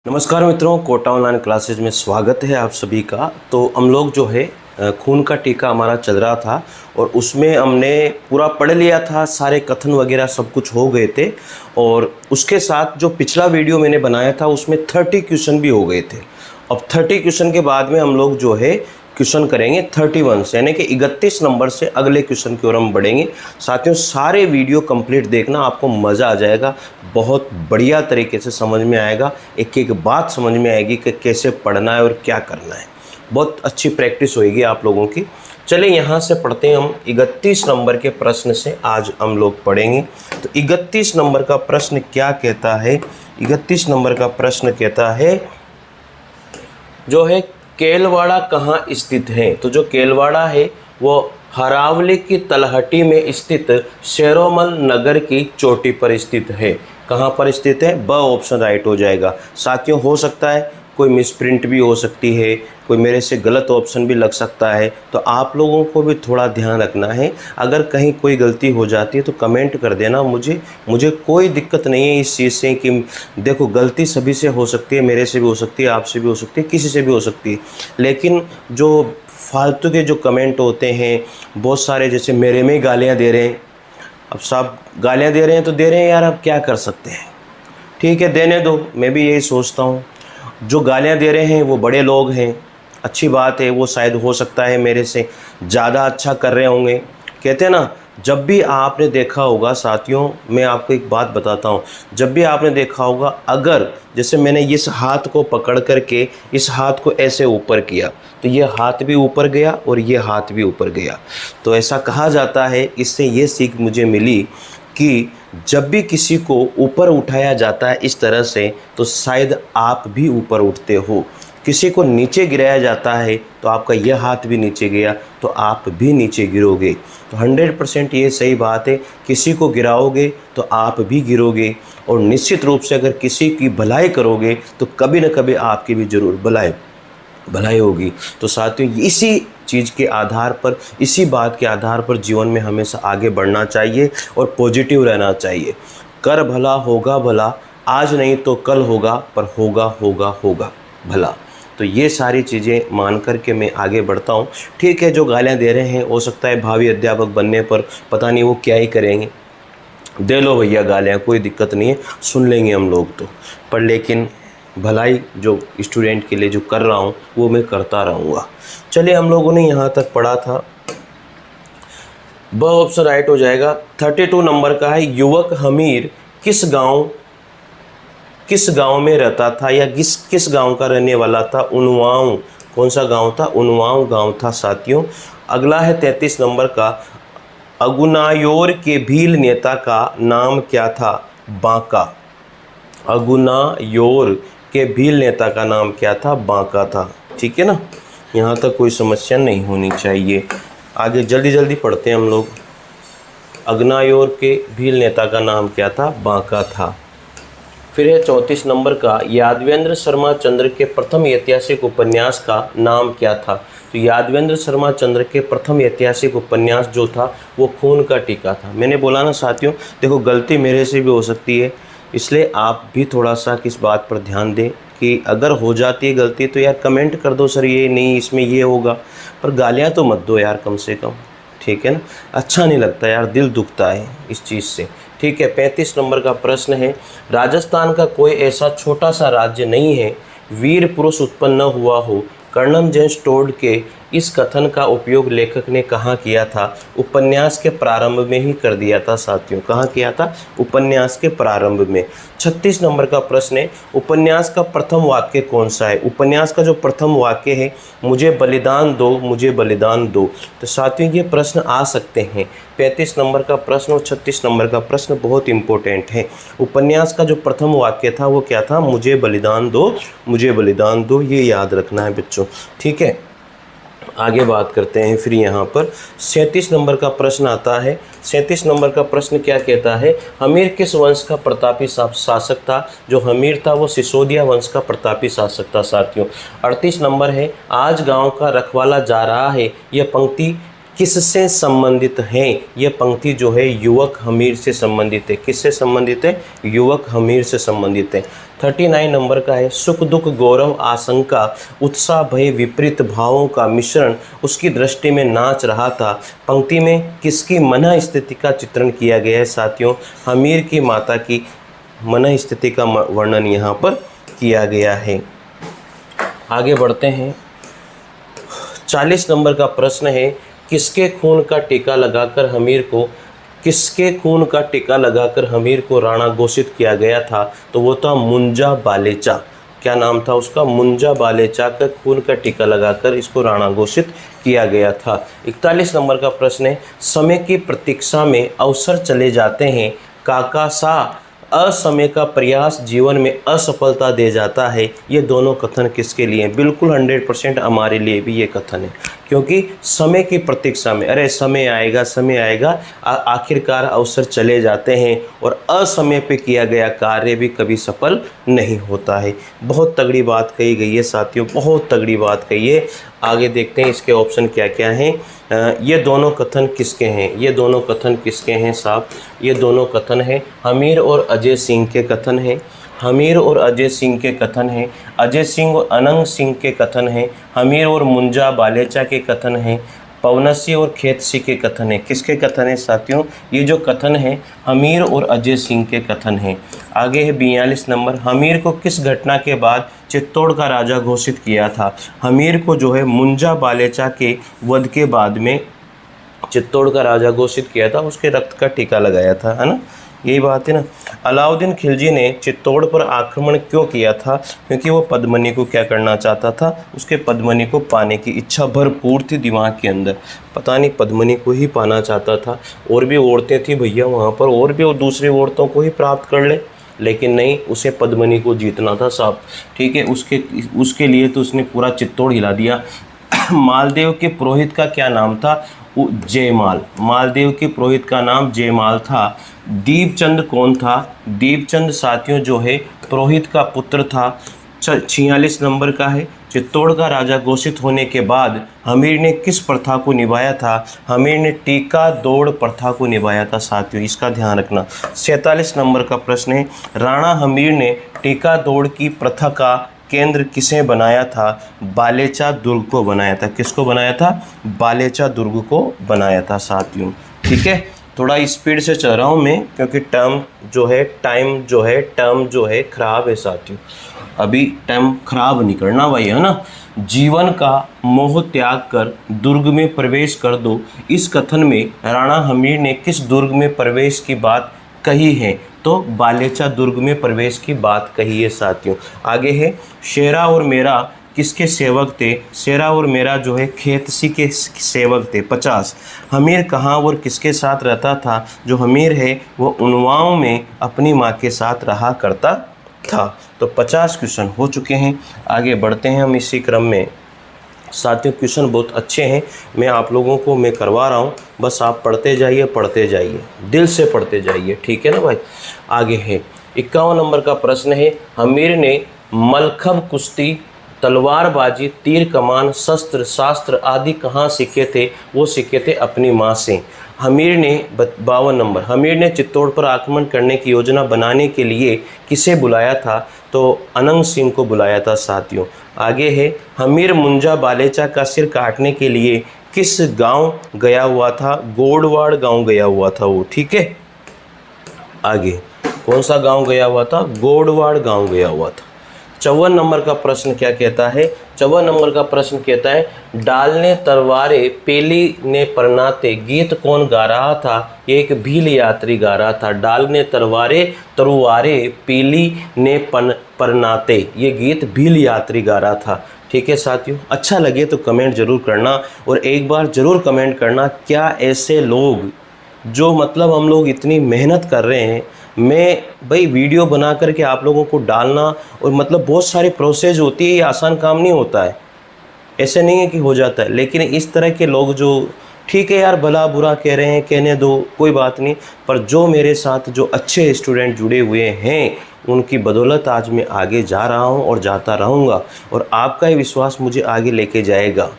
नमस्कार मित्रों, Kota online classes में स्वागत है आप सभी का। तो हम लोग जो है खून का टीका हमारा चल रहा था और उसमें हमने पूरा पढ़ लिया था, सारे कथन वगैरह सब कुछ हो गए थे। और उसके साथ जो पिछला वीडियो मैंने बनाया था उसमें 30 क्वेश्चन भी हो गए थे। अब 30 क्वेश्चन के बाद में हम लोग जो है क्वेश्चन करेंगे 31 से, यानी कि 31 नंबर से अगले क्वेश्चन की ओर हम बढ़ेंगे। साथियों, सारे वीडियो कंप्लीट देखना, आपको मज़ा आ जाएगा, बहुत बढ़िया तरीके से समझ में आएगा, एक एक बात समझ में आएगी कि कैसे पढ़ना है और क्या करना है। बहुत अच्छी प्रैक्टिस होएगी आप लोगों की। चलिए यहाँ से पढ़ते हैं हम 31 नंबर के प्रश्न से आज हम लोग पढ़ेंगे। तो 31 नंबर का प्रश्न क्या कहता है? 31 नंबर का प्रश्न कहता है जो है केलवाड़ा कहाँ स्थित है? तो जो केलवाड़ा है वो हरावली की तलहटी में स्थित शेरोमल नगर की चोटी पर स्थित है। कहाँ पर स्थित है? ब ऑप्शन राइट हो जाएगा। साथियों, हो सकता है कोई मिसप्रिंट भी हो सकती है, कोई मेरे से गलत ऑप्शन भी लग सकता है, तो आप लोगों को भी थोड़ा ध्यान रखना है। अगर कहीं कोई गलती हो जाती है तो कमेंट कर देना, मुझे कोई दिक्कत नहीं है इस चीज़ से कि देखो, गलती सभी से हो सकती है, मेरे से भी हो सकती है, आपसे भी हो सकती है, किसी से भी हो सकती है। लेकिन जो फालतू के जो कमेंट होते हैं बहुत सारे, जैसे मेरे में ही गालियाँ दे रहे हैं। अब सब गालियाँ दे रहे हैं तो दे रहे हैं यार, अब क्या कर सकते हैं। ठीक है, देने दो, मैं भी यही सोचता हूँ। जो गालियाँ दे रहे हैं वो बड़े लोग हैं, अच्छी बात है, वो शायद हो सकता है मेरे से ज़्यादा अच्छा कर रहे होंगे। कहते हैं ना, जब भी आपने देखा होगा साथियों, मैं आपको एक बात बताता हूँ, जब भी आपने देखा होगा, अगर जैसे मैंने इस हाथ को पकड़ करके इस हाथ को ऐसे ऊपर किया तो ये हाथ भी ऊपर गया और ये हाथ भी ऊपर गया। तो ऐसा कहा जाता है, इससे ये सीख मुझे मिली कि जब भी किसी को ऊपर उठाया जाता है इस तरह से, तो शायद आप भी ऊपर उठते हो। किसी को नीचे गिराया जाता है तो आपका यह हाथ भी नीचे गया तो आप भी नीचे गिरोगे। तो 100% ये सही बात है, किसी को गिराओगे तो आप भी गिरोगे, और निश्चित रूप से अगर किसी की भलाई करोगे तो कभी न कभी आपकी भी ज़रूर भलाई होगी। तो साथियों, इसी चीज़ के आधार पर, इसी बात के आधार पर जीवन में हमेशा आगे बढ़ना चाहिए और पॉजिटिव रहना चाहिए। कर भला होगा भला, आज नहीं तो कल होगा, पर होगा भला। तो ये सारी चीज़ें मान कर के मैं आगे बढ़ता हूँ। ठीक है, जो गालियाँ दे रहे हैं, हो सकता है भावी अध्यापक बनने पर पता नहीं वो क्या ही करेंगे। दे लो भैया गालियाँ, कोई दिक्कत नहीं है, सुन लेंगे हम लोग तो। पर लेकिन भलाई जो स्टूडेंट के लिए जो कर रहा हूँ वो मैं करता रहूँगा। चलिए, हम लोगों ने यहाँ तक पढ़ा था, ब ऑप्शन राइट हो जाएगा। 32 नंबर का है, युवक हमीर किस गांव में रहता था, या किस गांव का रहने वाला था? उन्वाऊ। कौन सा गांव था? उन्वाऊ गांव था साथियों। अगला है 33 नंबर का, अगुनायोर के भील नेता का नाम क्या था? बांका। अगुनायोर के भील नेता का नाम क्या था? बांका था। ठीक है ना, यहाँ तक कोई समस्या नहीं होनी चाहिए। आगे जल्दी जल्दी पढ़ते हैं हम लोग। अगुनायोर के भील नेता का नाम क्या था? बांका था। फिर है 34 नंबर का, यादवेंद्र शर्मा चंद्र के प्रथम ऐतिहासिक उपन्यास का नाम क्या था? तो यादवेंद्र शर्मा चंद्र के प्रथम ऐतिहासिक उपन्यास जो था वो खून का टीका था। मैंने बोला ना साथियों, देखो, गलती मेरे से भी हो सकती है, इसलिए आप भी थोड़ा सा किस बात पर ध्यान दें कि अगर हो जाती है गलती तो यार कमेंट कर दो, सर ये नहीं, इसमें ये होगा, पर गालियाँ तो मत दो यार, कम से कम। ठीक है ना, अच्छा नहीं लगता यार, दिल दुखता है इस चीज़ से। ठीक है, 35 नंबर का प्रश्न है, राजस्थान का कोई ऐसा छोटा सा राज्य नहीं है वीर पुरुष उत्पन्न हुआ हो। कर्णम जेम्स टोड के इस कथन का उपयोग लेखक ने कहाँ किया था? उपन्यास के प्रारंभ में ही कर दिया था साथियों। कहाँ किया था? उपन्यास के प्रारंभ में। 36 नंबर का प्रश्न है, उपन्यास का प्रथम वाक्य कौन सा है? उपन्यास का जो प्रथम वाक्य है, मुझे बलिदान दो, मुझे बलिदान दो। तो साथियों, ये प्रश्न आ सकते हैं। 35 नंबर का प्रश्न और 36 नंबर का प्रश्न बहुत इंपॉर्टेंट है। उपन्यास का जो प्रथम वाक्य था वो क्या था? मुझे बलिदान दो, मुझे बलिदान दो। ये याद रखना है बच्चों। ठीक है, आगे बात करते हैं। फिर यहाँ पर 37 नंबर का प्रश्न आता है। 37 नंबर का प्रश्न क्या कहता है? हमीर किस वंश का प्रतापी शासक था? जो हमीर था वो सिसोदिया वंश का प्रतापी शासक था साथियों। 38 नंबर है, आज गांव का रखवाला जा रहा है। यह पंक्ति किससे संबंधित हैं? ये पंक्ति जो है युवक हमीर से संबंधित है। किससे संबंधित है? युवक हमीर से संबंधित है। 39 नंबर का है, सुख दुख गौरव आशंका उत्साह भय विपरीत भावों का मिश्रण उसकी दृष्टि में नाच रहा था। पंक्ति में किसकी मन स्थिति का चित्रण किया गया है साथियों? हमीर की माता की मन स्थिति का वर्णन यहाँ पर किया गया है। आगे बढ़ते हैं। 40 नंबर का प्रश्न है, किसके खून का टीका लगाकर हमीर को राणा घोषित किया गया था? तो वो था मुंजा बालेचा। क्या नाम था उसका? मुंजा बालेचा का खून का टीका लगाकर इसको राणा घोषित किया गया था। 41 नंबर का प्रश्न है, समय की प्रतीक्षा में अवसर चले जाते हैं, काका सा असमय का प्रयास जीवन में असफलता दे जाता है। ये दोनों कथन किसके लिए हैं? बिल्कुल 100% हमारे लिए भी ये कथन है, क्योंकि समय की प्रतीक्षा में, अरे समय आएगा, आखिरकार अवसर चले जाते हैं और असमय पे किया गया कार्य भी कभी सफल नहीं होता है। बहुत तगड़ी बात कही गई है साथियों, बहुत तगड़ी बात कही है। आगे देखते हैं इसके ऑप्शन क्या क्या हैं। ये दोनों कथन किसके हैं? ये दोनों कथन किसके हैं साहब? ये दोनों कथन हैं हमीर और अजय सिंह के कथन हैं। हमीर और अजय सिंह के कथन हैं। अजय सिंह और अनंग सिंह के कथन हैं। हमीर और मुंजा बालेचा के कथन हैं। पवनसी और खेतसी के कथन हैं। किसके कथन हैं साथियों? ये जो कथन हैं हमीर और अजय सिंह के कथन हैं। आगे है 42 नंबर, हमीर को किस घटना के बाद चित्तौड़ का राजा घोषित किया था? हमीर को जो है मुंजा बालेचा के वध के बाद में चित्तौड़ का राजा घोषित किया था, उसके रक्त का टीका लगाया था, है ना? यही बात है ना। अलाउद्दीन खिलजी ने चित्तौड़ पर आक्रमण क्यों किया था? क्योंकि वो पद्मनी को क्या करना चाहता था? उसके पद्मनी को पाने की इच्छा भरपूर थी दिमाग के अंदर। पता नहीं पद्मनी को ही पाना चाहता था, और भी औरतें थी भैया वहाँ पर, और भी वो दूसरी औरतों को ही प्राप्त कर ले, लेकिन नहीं, उसे पद्मनी को जीतना था साहब। ठीक है, उसके लिए तो उसने पूरा चित्तौड़ हिला दिया। मालदेव के पुरोहित का क्या नाम था? जयमाल। मालदेव के पुरोहित का नाम जयमाल था। दीपचंद कौन था? दीपचंद साथियों जो है पुरोहित का पुत्र था। 46 नंबर का है, चित्तौड़ का राजा घोषित होने के बाद हमीर ने किस प्रथा को निभाया था? हमीर ने टीका दौड़ प्रथा को निभाया था साथियों, इसका ध्यान रखना। 47 नंबर का प्रश्न है, राणा हमीर ने टीका दौड़ की प्रथा का केंद्र किसे बनाया था? बालेचा दुर्ग को बनाया था। किसको बनाया था? बालेचा दुर्ग को बनाया था साथियों। ठीक है, थोड़ा स्पीड से चल रहा हूँ मैं, क्योंकि टाइम जो है खराब है साथियों। अभी टाइम खराब नहीं करना भाई, है ना। जीवन का मोह त्याग कर दुर्ग में प्रवेश कर दो, इस कथन में राणा हमीर ने किस दुर्ग में प्रवेश की बात कही है? तो बालेचा दुर्ग में प्रवेश की बात कही है साथियों। आगे है, शेरा और मेरा किसके सेवक थे? शेरा और मेरा जो है खेतसी के सेवक थे। 50, हमीर कहाँ और किसके साथ रहता था? जो हमीर है वो उन्वाओं में अपनी माँ के साथ रहा करता था। तो 50 क्वेश्चन हो चुके हैं। आगे बढ़ते हैं हम इसी क्रम में। साथियों क्वेश्चन बहुत अच्छे हैं, मैं आप लोगों को मैं करवा रहा हूँ, बस आप पढ़ते जाइए, दिल से पढ़ते जाइए, ठीक है ना भाई। आगे है 51 नंबर का प्रश्न है, हमीर ने मलखब कुश्ती तलवारबाजी तीर कमान शस्त्र शास्त्र आदि कहाँ सीखे थे? वो सीखे थे अपनी माँ से। हमीर ने 52 नंबर, हमीर ने चित्तौड़ पर आक्रमण करने की योजना बनाने के लिए किसे बुलाया था? तो अनंग सिंह को बुलाया था साथियों। आगे है, हमीर मुंजा बालेचा का सिर काटने के लिए किस गांव गया हुआ था? गोडवाड़ गांव गया हुआ था वो, ठीक है। आगे कौन सा गांव गया हुआ था? गोडवाड़ गांव गया हुआ था। 54 नंबर का प्रश्न क्या कहता है? 54 नंबर का प्रश्न कहता है, डालने तरवारे पेली ने परनाते गीत कौन गा रहा था? ये एक भील यात्री गा रहा था। डालने तरवारे पेली ने परनाते, ये गीत भील यात्री गा रहा था। ठीक है साथियों, अच्छा लगे तो कमेंट जरूर करना, और एक बार ज़रूर कमेंट करना, क्या ऐसे लोग जो मतलब हम लोग इतनी मेहनत कर रहे हैं, मैं भाई वीडियो बना करके आप लोगों को डालना, और मतलब बहुत सारी प्रोसेस होती है, ये आसान काम नहीं होता है, ऐसे नहीं है कि हो जाता है। लेकिन इस तरह के लोग जो, ठीक है यार भला बुरा कह रहे हैं, कहने दो, कोई बात नहीं, पर जो मेरे साथ जो अच्छे स्टूडेंट जुड़े हुए हैं उनकी बदौलत आज मैं आगे जा रहा हूं और जाता रहूंगा, और आपका ही विश्वास मुझे आगे लेके जाएगा।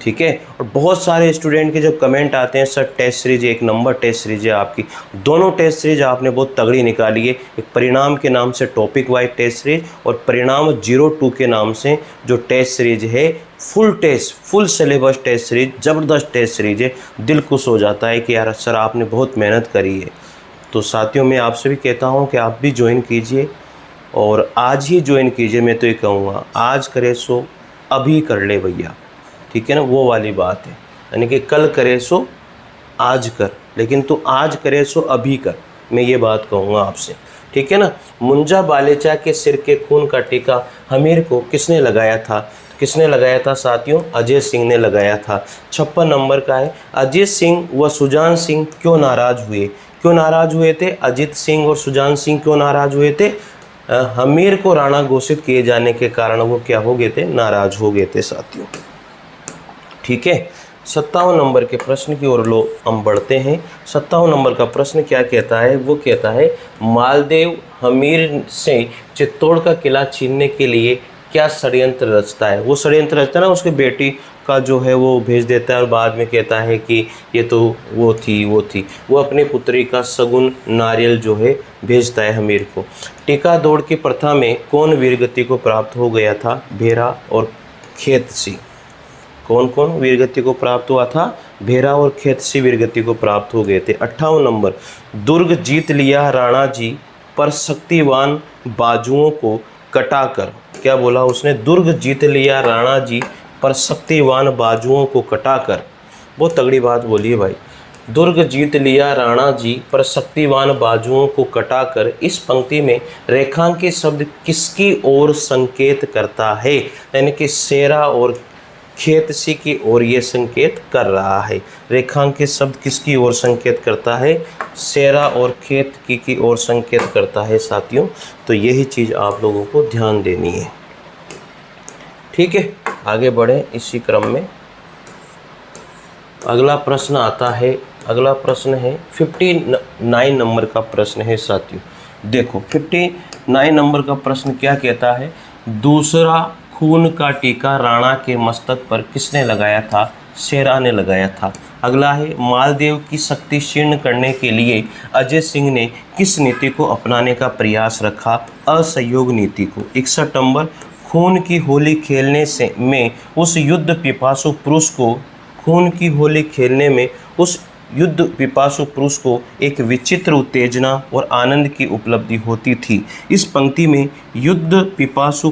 ठीक है। और बहुत सारे स्टूडेंट के जब कमेंट आते हैं sir test series 1 number test series है आपकी, दोनों टेस्ट सीरीज आपने बहुत तगड़ी निकाली है। एक परिणाम के नाम से टॉपिक वाइज टेस्ट सीरीज और परिणाम 02 के नाम से जो टेस्ट सीरीज है फुल सिलेबस टेस्ट सीरीज, ज़बरदस्त टेस्ट सीरीज है। दिल खुश हो जाता है कि यार सर आपने बहुत मेहनत करी है। तो साथियों मैं आपसे भी कहता हूँ कि आप भी ज्वाइन कीजिए और आज ही ज्वाइन कीजिए। मैं तो ये कहूँगा आज करे सो अभी कर ले भैया, ठीक है ना, वो वाली बात है। यानी कि कल करे सो आज कर, लेकिन तू आज करे सो अभी कर, मैं ये बात कहूँगा आपसे, ठीक है ना। मुंजा बालेचा के सिर के खून का टीका हमीर को किसने लगाया था? किसने लगाया था साथियों? अजय सिंह ने लगाया था। 56 नंबर का है। अजीत सिंह व सुजान सिंह क्यों नाराज़ हुए? क्यों नाराज़ हुए थे? अजीत सिंह और सुजान सिंह क्यों नाराज़ हुए थे? हमीर को राणा घोषित किए जाने के कारण वो क्या हो गए थे? नाराज़ हो गए थे साथियों, ठीक है। 57 नंबर के प्रश्न की ओर हम बढ़ते हैं। 57 नंबर का प्रश्न क्या कहता है? वो कहता है मालदेव हमीर से चित्तौड़ का किला छीनने के लिए क्या षड्यंत्र रचता है? वो षड्यंत्र रचता है ना, उसकी बेटी का जो है वो भेज देता है और बाद में कहता है कि ये तो वो थी वो अपनी पुत्री का सगुन नारियल जो है भेजता है हमीर को। टीका दौड़ की प्रथा में कौन वीरगति को प्राप्त हो गया था? भेरा और खेतसी। कौन कौन वीरगति को प्राप्त हुआ था? भेरा और खेतसी वीरगति को प्राप्त हो गए थे। 58 नंबर दुर्ग जीत लिया राणा जी पर शक्तिवान बाजुओं को कटाकर। क्या बोला उसने? दुर्ग जीत लिया राणा जी पर शक्तिवान बाजुओं को कटाकर। बहुत तगड़ी बात बोली है भाई। दुर्ग जीत लिया राणा जी पर शक्तिवान बाजुओं को कटाकर। इस पंक्ति में रेखांकित शब्द किसकी ओर संकेत करता है? यानी कि शेरा और खेतसी की ओर ये संकेत कर रहा है। रेखांकित शब्द किसकी ओर संकेत करता है? शेरा और खेत की ओर संकेत करता है साथियों। तो यही चीज़ आप लोगों को ध्यान देनी है, ठीक है। आगे बढ़े इसी क्रम में। अगला प्रश्न आता है, अगला प्रश्न है 59 नंबर का प्रश्न है साथियों। देखो 59 नंबर का प्रश्न क्या कहता है? दूसरा खून का टीका राणा के मस्तक पर किसने लगाया था? शेरा ने लगाया था। अगला है मालदेव की शक्ति क्षीण करने के लिए अजय सिंह ने किस नीति को अपनाने का प्रयास रखा? असहयोग नीति को। 61 नंबर खून की होली खेलने से में उस युद्ध पिपासु पुरुष को खून की होली खेलने में उस युद्ध पिपासु पुरुष को एक विचित्र उत्तेजना और आनंद की उपलब्धि होती थी। इस पंक्ति में युद्ध पिपासु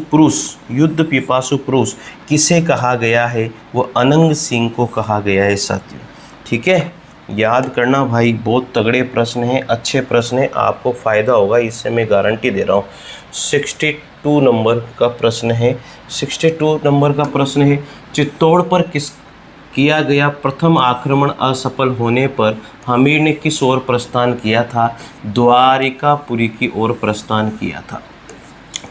पुरुष किसे कहा गया है? वो अनंग सिंह को कहा गया है साथियों, ठीक है। याद करना भाई, बहुत तगड़े प्रश्न हैं, अच्छे प्रश्न हैं, आपको फ़ायदा होगा, इससे मैं गारंटी दे रहा हूँ। 62 नंबर का प्रश्न है। 62 नंबर का प्रश्न है चित्तौड़ पर किया गया प्रथम आक्रमण असफल होने पर हमीर ने किस ओर प्रस्थान किया था? द्वारिकापुरी की ओर प्रस्थान किया था।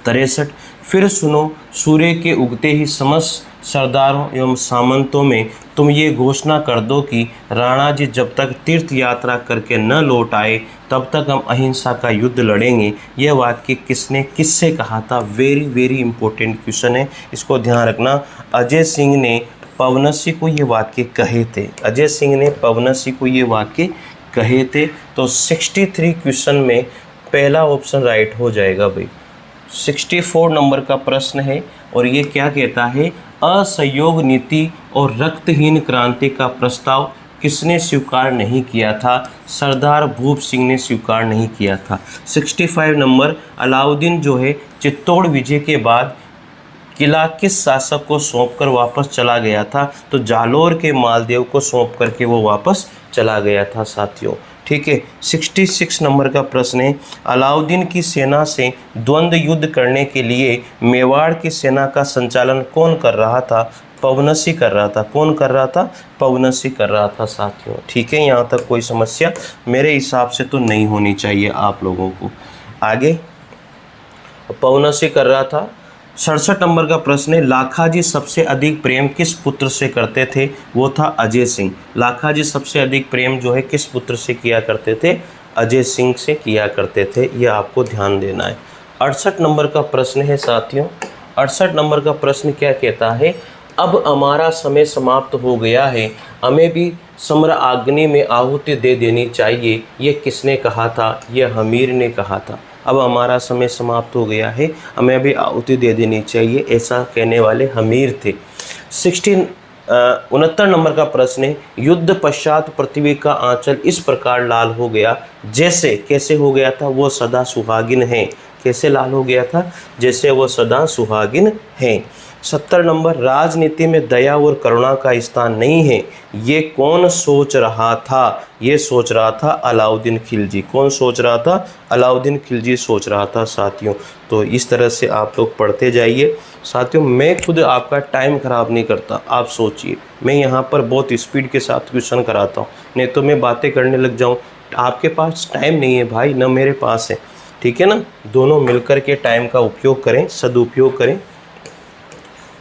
63 फिर सुनो सूर्य के उगते ही समस्त सरदारों एवं सामंतों में तुम ये घोषणा कर दो कि राणा जी जब तक तीर्थ यात्रा करके न लौट आए तब तक हम अहिंसा का युद्ध लड़ेंगे। यह वाक्य किसने किससे कहा था? वेरी इंपॉर्टेंट क्वेश्चन है, इसको ध्यान रखना। अजय सिंह ने पवनसी को ये वाक्य कहे थे। अजय सिंह ने पवनसी को ये वाक्य कहे थे। तो 63 क्वेश्चन में पहला ऑप्शन राइट हो जाएगा भाई। 64 नंबर का प्रश्न है और ये क्या कहता है? असहयोग नीति और रक्तहीन क्रांति का प्रस्ताव किसने स्वीकार नहीं किया था? सरदार भूप सिंह ने स्वीकार नहीं किया था। 65 नंबर अलाउद्दीन जो है चित्तौड़ विजय के बाद किला किस शासक को सौंपकर वापस चला गया था? तो जालोर के मालदेव को सौंप करके वो वापस चला गया था साथियों, ठीक है। 66 नंबर का प्रश्न है अलाउद्दीन की सेना से द्वंद्व युद्ध करने के लिए मेवाड़ की सेना का संचालन कौन कर रहा था? पवनसी कर रहा था। कौन कर रहा था? पवनसी कर रहा था साथियों, ठीक है। यहाँ तक कोई समस्या मेरे हिसाब से तो नहीं होनी चाहिए आप लोगों को। आगे पवनसी कर रहा था। 67 नंबर का प्रश्न है लाखाजी सबसे अधिक प्रेम किस पुत्र से करते थे? वो था अजय सिंह। लाखाजी सबसे अधिक प्रेम जो है किस पुत्र से किया करते थे? अजय सिंह से किया करते थे, ये आपको ध्यान देना है। 68 नंबर का प्रश्न है साथियों। 68 नंबर का प्रश्न क्या कहता है? अब हमारा समय समाप्त हो गया है, हमें भी सम्र अग्नि में आहुति दे देनी चाहिए। ये किसने कहा था? यह हमीर ने कहा था। अब हमारा समय समाप्त हो गया है, हमें भी आहुति दे देनी चाहिए, ऐसा कहने वाले हमीर थे। 69 नंबर का प्रश्न है, युद्ध पश्चात पृथ्वी का आंचल इस प्रकार लाल हो गया जैसे, कैसे हो गया था? वो सदा सुहागिन है। कैसे लाल हो गया था? जैसे वो सदा सुहागिन है। 70 नंबर, राजनीति में दया और करुणा का स्थान नहीं है, ये कौन सोच रहा था? ये सोच रहा था अलाउद्दीन खिलजी। कौन सोच रहा था? अलाउद्दीन खिलजी सोच रहा था साथियों। तो इस तरह से आप लोग पढ़ते जाइए साथियों। मैं खुद आपका टाइम ख़राब नहीं करता, आप सोचिए, मैं यहाँ पर बहुत स्पीड के साथ क्वेश्चन कराता हूँ, नहीं तो मैं बातें करने लग जाऊँ। आपके पास टाइम नहीं है भाई, ना मेरे पास है, ठीक है ना। दोनों मिलकर के टाइम का उपयोग करें, सदुपयोग करें।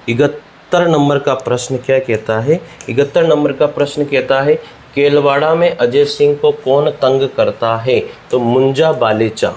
71 नंबर का प्रश्न क्या कहता है? 71 नंबर का प्रश्न कहता है, केलवाड़ा में अजय सिंह को कौन तंग करता है? तो मुंजा बालेचा।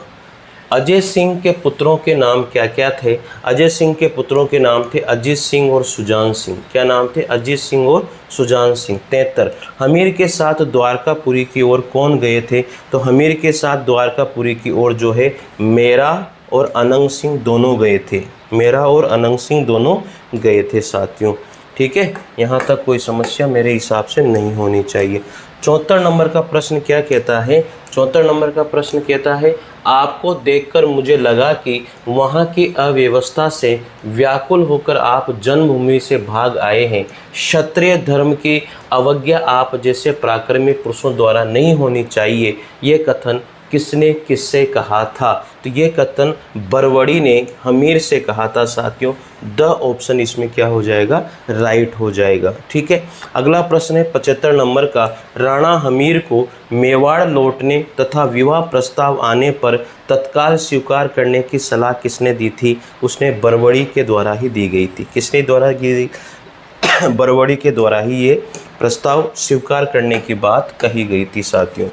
अजय सिंह के पुत्रों के नाम क्या क्या थे? अजय सिंह के पुत्रों के नाम थे अजीत सिंह और सुजान सिंह। क्या नाम थे? अजीत सिंह और सुजान सिंह। 73, हमीर के साथ द्वारकापुरी की ओर कौन गए थे? तो हमीर के साथ द्वारकापुरी की ओर जो है मेरा और अनंग सिंह दोनों गए थे। मेरा और अनंग सिंह दोनों गए थे साथियों, ठीक है। यहाँ तक कोई समस्या मेरे हिसाब से नहीं होनी चाहिए। 74 नंबर का प्रश्न क्या कहता है? 74 नंबर का प्रश्न कहता है, आपको देखकर मुझे लगा कि वहाँ की अव्यवस्था से व्याकुल होकर आप जन्मभूमि से भाग आए हैं। क्षत्रिय धर्म की अवज्ञा आप जैसे पराक्रमी पुरुषों द्वारा नहीं होनी चाहिए। ये कथन किसने किससे कहा था? तो ये कथन बरवड़ी ने हमीर से कहा था साथियों। द ऑप्शन इसमें क्या हो जाएगा? राइट हो जाएगा, ठीक है। अगला प्रश्न है 75 नंबर का, राणा हमीर को मेवाड़ लौटने तथा विवाह प्रस्ताव आने पर तत्काल स्वीकार करने की सलाह किसने दी थी? उसने बरवड़ी के द्वारा ही दी गई थी। किसने द्वारा दी गई? बरवड़ी के द्वारा ही ये प्रस्ताव स्वीकार करने की बात कही गई थी साथियों।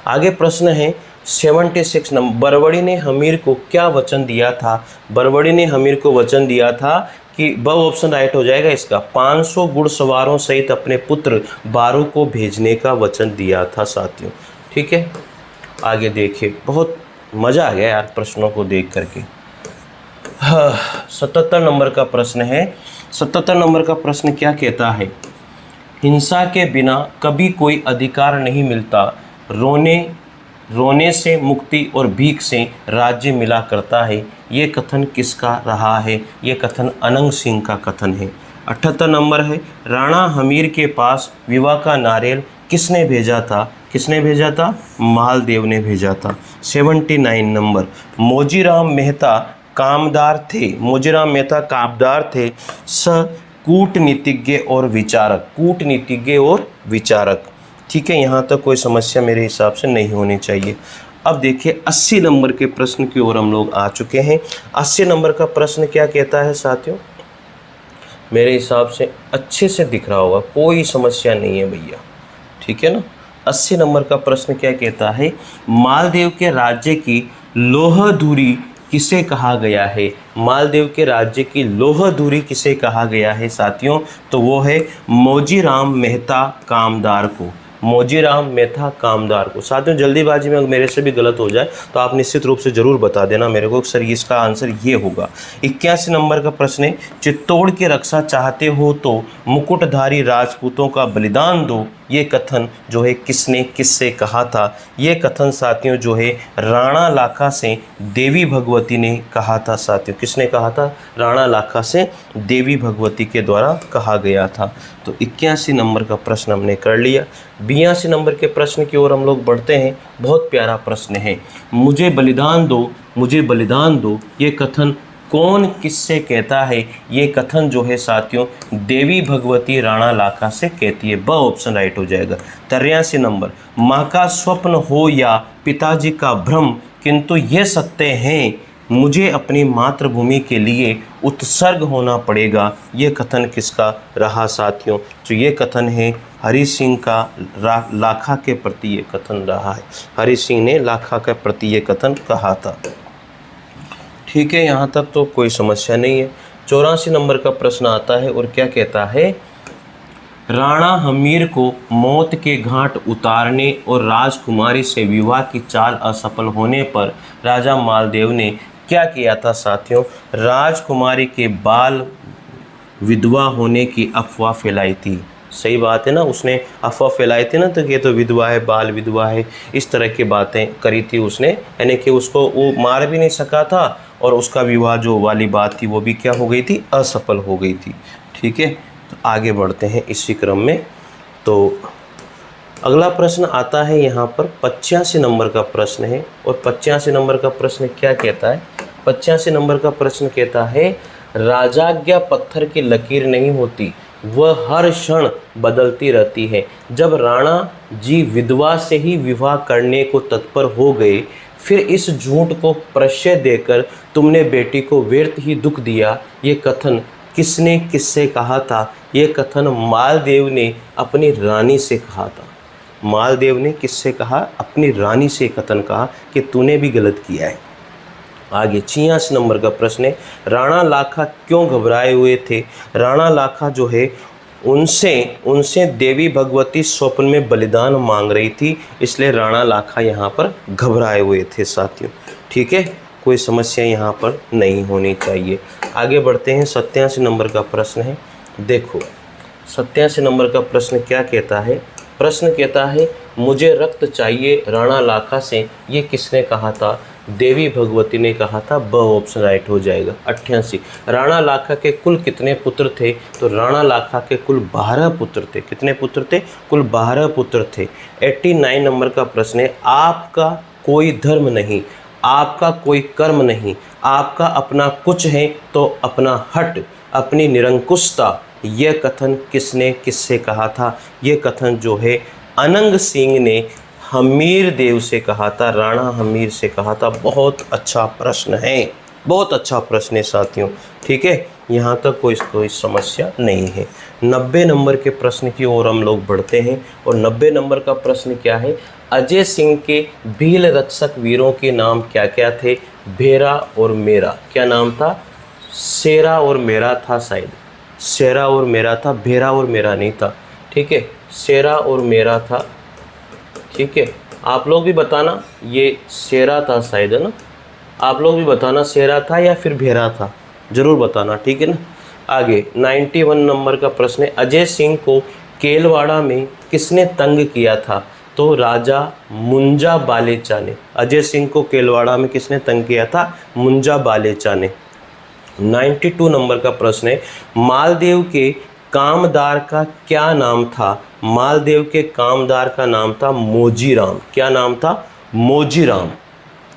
आगे प्रश्न है 76 नंबर, बरवड़ी ने हमीर को क्या वचन दिया था? बरवड़ी ने हमीर को वचन दिया था कि ब ऑप्शन राइट हो जाएगा इसका, 500 घुड़सवारों सहित अपने पुत्र बारू को भेजने का वचन दिया था साथियों, ठीक है। आगे देखिए, बहुत मज़ा आ गया यार प्रश्नों को देख करके। 77 नंबर का प्रश्न है। 77 नंबर का प्रश्न क्या कहता है? हिंसा के बिना कभी कोई अधिकार नहीं मिलता, रोने से मुक्ति और भीख से राज्य मिला करता है। ये कथन किसका रहा है? ये कथन अनंग सिंह का कथन है। 78 नंबर है, राणा हमीर के पास विवाह का नारियल किसने भेजा था? किसने भेजा था? मालदेव ने भेजा था। 79 नंबर, मोजीराम मेहता कामदार थे। मोजीराम मेहता कामदार थे। कूटनीतिज्ञ और विचारक। कूटनीतिज्ञ और विचारक, ठीक है। यहाँ तक कोई समस्या मेरे हिसाब से नहीं होनी चाहिए। अब देखिए 80 नंबर के प्रश्न की ओर हम लोग आ चुके हैं। 80 नंबर का प्रश्न क्या कहता है साथियों? मेरे हिसाब से अच्छे से दिख रहा होगा, कोई समस्या नहीं है भैया, ठीक है ना। 80 नंबर का प्रश्न क्या कहता है? मालदेव के राज्य की लोहधुरी किसे कहा गया है? मालदेव के राज्य की लोहधुरी किसे कहा गया है साथियों? तो वो है मोजीराम मेहता कामदार को। मोजीराम मेहता कामदार को। साथियों जल्दीबाजी में अगर मेरे से भी गलत हो जाए तो आप निश्चित रूप से ज़रूर बता देना मेरे को, सर इसका आंसर ये होगा। 81 नंबर का प्रश्न है, चित्तौड़ की रक्षा चाहते हो तो मुकुटधारी राजपूतों का बलिदान दो। ये कथन जो है किसने किससे कहा था? ये कथन साथियों जो है राणा लाखा से देवी भगवती ने कहा था साथियों। किसने कहा था? राणा लाखा से देवी भगवती के द्वारा कहा गया था। तो 81 नंबर का प्रश्न हमने कर लिया। 82 नंबर के प्रश्न की ओर हम लोग बढ़ते हैं। बहुत प्यारा प्रश्न है, मुझे बलिदान दो, मुझे बलिदान दो। ये कथन कौन किससे कहता है? ये कथन जो है साथियों देवी भगवती राणा लाखा से कहती है। ब ऑप्शन राइट हो जाएगा। 83 नंबर, माँ का स्वप्न हो या पिताजी का भ्रम, किंतु ये सत्य हैं मुझे अपनी मातृभूमि के लिए उत्सर्ग होना पड़ेगा। ये कथन किसका रहा साथियों? तो ये कथन है हरि सिंह का। लाखा के प्रति ये कथन रहा है। हरि सिंह ने लाखा के प्रति ये कथन कहा था, ठीक है। यहाँ तक तो कोई समस्या नहीं है। 84 नंबर का प्रश्न आता है और क्या कहता है, राणा हमीर को मौत के घाट उतारने और राजकुमारी से विवाह की चाल असफल होने पर राजा मालदेव ने क्या किया था साथियों। राजकुमारी के बाल विधवा होने की अफवाह फैलाई थी। सही बात है ना, उसने अफवाह फैलाई थी ना, तो ये तो विधवा है, बाल विधवा है, इस तरह की बातें करी थी उसने, यानी कि उसको वो मार भी नहीं सका था और उसका विवाह जो वाली बात थी वो भी क्या हो गई थी, असफल हो गई थी। ठीक है, तो आगे बढ़ते हैं इसी क्रम में। तो अगला प्रश्न आता है यहाँ पर 85 नंबर का प्रश्न है, और 85 नंबर का प्रश्न क्या कहता है, 85 नंबर का प्रश्न कहता है, राजाज्ञा पत्थर की लकीर नहीं होती, वह हर क्षण बदलती रहती है। जब राणा जी विधवा से ही विवाह करने को तत्पर हो गए, फिर इस झूठ को प्रश्रय देकर तुमने बेटी को व्यर्थ ही दुख दिया। ये कथन किसने किससे कहा था? ये कथन मालदेव ने अपनी रानी से कहा था। मालदेव ने किससे कहा? अपनी रानी से कथन कहा कि तूने भी गलत किया है। आगे 86 नंबर का प्रश्न है, राणा लाखा क्यों घबराए हुए थे? राणा लाखा जो है उनसे देवी भगवती स्वप्न में बलिदान मांग रही थी, इसलिए राणा लाखा यहाँ पर घबराए हुए थे साथियों। ठीक है, कोई समस्या यहाँ पर नहीं होनी चाहिए। आगे बढ़ते हैं, 87 नंबर का प्रश्न है। देखो 87 नंबर का प्रश्न क्या कहता है? प्रश्न कहता है, मुझे रक्त चाहिए राणा लाखा से, ये किसने कहा था? देवी भगवती ने कहा था। ब ऑप्शन राइट हो जाएगा। 88, राणा लाखा के कुल कितने पुत्र थे? तो राणा लाखा के कुल 12 पुत्र थे। कितने पुत्र थे? कुल 12 पुत्र थे। 89 नंबर का प्रश्न है, आपका कोई धर्म नहीं, आपका कोई कर्म नहीं, आपका अपना कुछ है तो अपना हट, अपनी निरंकुशता, यह कथन किसने किससे कहा था? यह कथन जो है अनंग सिंह ने हमीर देव से कहा था, राणा हमीर से कहा था। बहुत अच्छा प्रश्न है, बहुत अच्छा प्रश्न है साथियों। ठीक है, यहाँ तक कोई समस्या नहीं है। 90 नंबर के प्रश्न की ओर हम लोग बढ़ते हैं, और 90 नंबर का प्रश्न क्या है? अजय सिंह के भील रक्षक वीरों के नाम क्या क्या थे? भेरा और मेरा। क्या नाम था? शेरा और मेरा था शायद, शेरा और मेरा था, भेरा और मेरा नहीं था। ठीक है, शेरा और मेरा था। ठीक है, आप लोग भी बताना, ये शेरा था शायद, है ना? आप लोग भी बताना शेरा था या फिर भेरा था, ज़रूर बताना। ठीक है ना। आगे 91 नंबर का प्रश्न है, अजय सिंह को केलवाड़ा में किसने तंग किया था? तो राजा मुंजा बालेचा ने। अजय सिंह को केलवाड़ा में किसने तंग किया था? मुंजा बालेचा ने। 92 नंबर का प्रश्न है, मालदेव के कामदार का क्या नाम था? मालदेव के कामदार का नाम था मोजीराम। क्या नाम था? मोजीराम।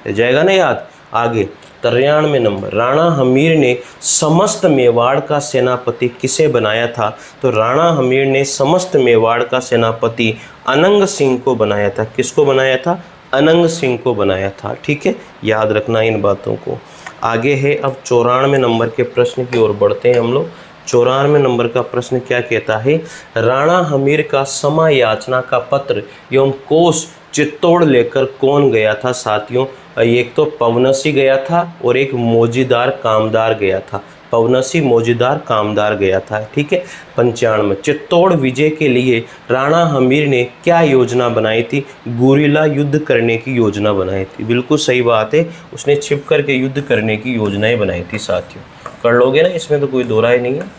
जाएगा ना याद। आगे 93 नंबर, राणा हमीर ने समस्त मेवाड़ का सेनापति किसे बनाया था? तो राणा हमीर ने समस्त मेवाड़ का सेनापति अनंग सिंह को बनाया था। किसको बनाया था? अनंग सिंह को बनाया था। ठीक है, याद रखना इन बातों को। आगे है अब 94 नंबर के प्रश्न की ओर बढ़ते हैं हम लोग। 94 नंबर का प्रश्न क्या कहता है? राणा हमीर का क्षमा याचना का पत्र एवं कोष चित्तौड़ लेकर कौन गया था साथियों? एक तो पवनसी गया था और एक मौजीदार कामदार गया था। पवनसी मौजीदार कामदार गया था। ठीक है। 95, चित्तौड़ विजय के लिए राणा हमीर ने क्या योजना बनाई थी? गुरिल्ला युद्ध करने की योजना बनाई थी। बिल्कुल सही बात है, उसने छिप कर के युद्ध करने की योजनाएं बनाई थी साथियों। कर लोगे ना, इसमें तो कोई दो राय नहीं है।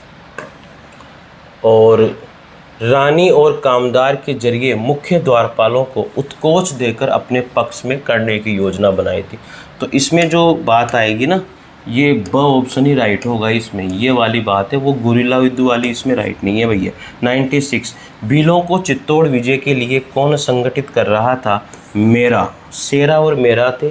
और रानी और कामदार के जरिए मुख्य द्वारपालों को उत्कोच देकर अपने पक्ष में करने की योजना बनाई थी। तो इसमें जो बात आएगी ना, ये ब ऑप्शन ही राइट होगा इसमें। ये वाली बात है, वो गुरिल्ला युद्ध वाली इसमें राइट नहीं है भैया। 96, भीलों को चित्तौड़ विजय के लिए कौन संगठित कर रहा था? मेरा। शेरा और मेरा थे।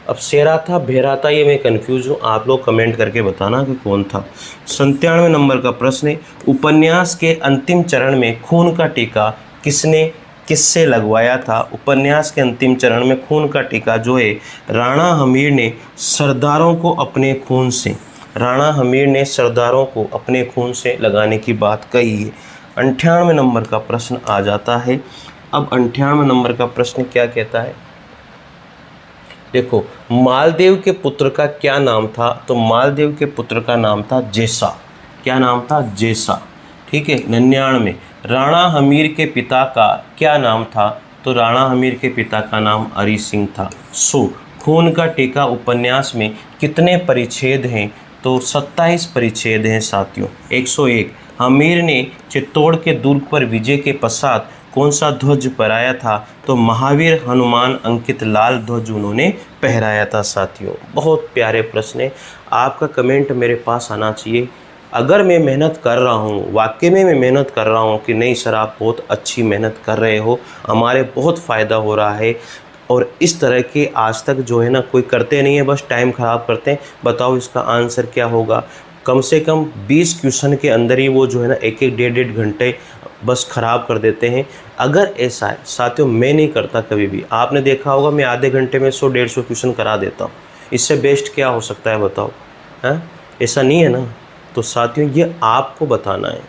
अब शेरा था भेरा था, ये मैं कंफ्यूज हूँ, आप लोग कमेंट करके बताना कि कौन था। 97 नंबर का प्रश्न है, उपन्यास के अंतिम चरण में खून का टीका किससे लगवाया था? उपन्यास के अंतिम चरण में खून का टीका जो है राणा हमीर ने सरदारों को अपने खून से, राणा हमीर ने सरदारों को अपने खून से लगाने की बात कही है। 98 नंबर का प्रश्न आ जाता है। अब 98 नंबर का प्रश्न क्या कहता है? देखो, मालदेव के पुत्र का क्या नाम था? तो मालदेव के पुत्र का नाम था जेसा। क्या नाम था? जेसा। ठीक है, 99। राणा हमीर के पिता का क्या नाम था? तो राणा हमीर के पिता का नाम हरि सिंह था। खून का टीका उपन्यास में कितने परिच्छेद हैं? तो 27 परिच्छेद हैं साथियों। 101। हमीर ने चित्तौड़ के दुर्ग पर विजय के पश्चात कौन सा ध्वज फहराया था? तो महावीर हनुमान अंकित लाल ध्वज उन्होंने पहराया था साथियों। बहुत प्यारे प्रश्न है, आपका कमेंट मेरे पास आना चाहिए। अगर मैं मेहनत कर रहा हूँ, वाकई में मैं मेहनत कर रहा हूँ कि नहीं सर आप बहुत अच्छी मेहनत कर रहे हो, हमारे बहुत फ़ायदा हो रहा है, और इस तरह के आज तक जो है ना कोई करते नहीं है, बस टाइम ख़राब करते हैं। बताओ इसका आंसर क्या होगा? कम से कम 20 क्वेश्चन के अंदर ही वो जो है ना एक एक डेढ़ घंटे बस ख़राब कर देते हैं। अगर ऐसा है साथियों, मैं नहीं करता कभी भी। आपने देखा होगा मैं आधे घंटे में 100-150 क्वेश्चन करा देता हूँ। इससे बेस्ट क्या हो सकता है बताओ? हैं? ऐसा नहीं है ना। तो साथियों ये आपको बताना है।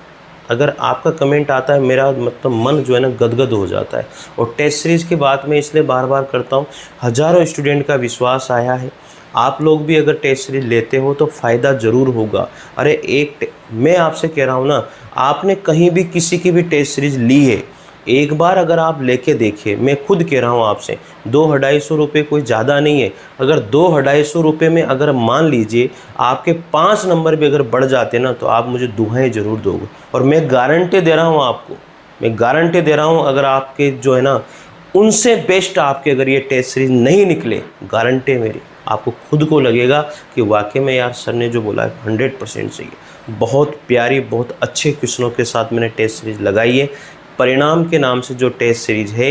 अगर आपका कमेंट आता है, मेरा मतलब मन जो है ना गदगद हो जाता है। और टेस्ट सीरीज़ की बात मैं इसलिए बार बार करता हूँ, हज़ारों स्टूडेंट का विश्वास आया है। आप लोग भी अगर टेस्ट सीरीज लेते हो तो फ़ायदा ज़रूर होगा। अरे मैं आपसे कह रहा हूँ ना, आपने कहीं भी किसी की भी टेस्ट सीरीज ली है, एक बार अगर आप लेके देखिए, मैं खुद कह रहा हूँ आपसे, 200-250 रुपये कोई ज़्यादा नहीं है। अगर 200-250 रुपये में अगर मान लीजिए आपके 5 नंबर भी अगर बढ़ जाते ना, तो आप मुझे दुआएं ज़रूर दोगे। और मैं गारंटी दे रहा हूँ आपको, मैं गारंटी दे रहा हूँ, अगर आपके जो है ना उनसे बेस्ट आपके अगर ये टेस्ट सीरीज नहीं निकले, गारंटी मेरी, आपको खुद को लगेगा कि वाकई में यार सर ने जो बोला है 100% सही है। बहुत प्यारी, बहुत अच्छे क्वेश्चनों के साथ मैंने टेस्ट सीरीज लगाई है। परिणाम के नाम से जो टेस्ट सीरीज है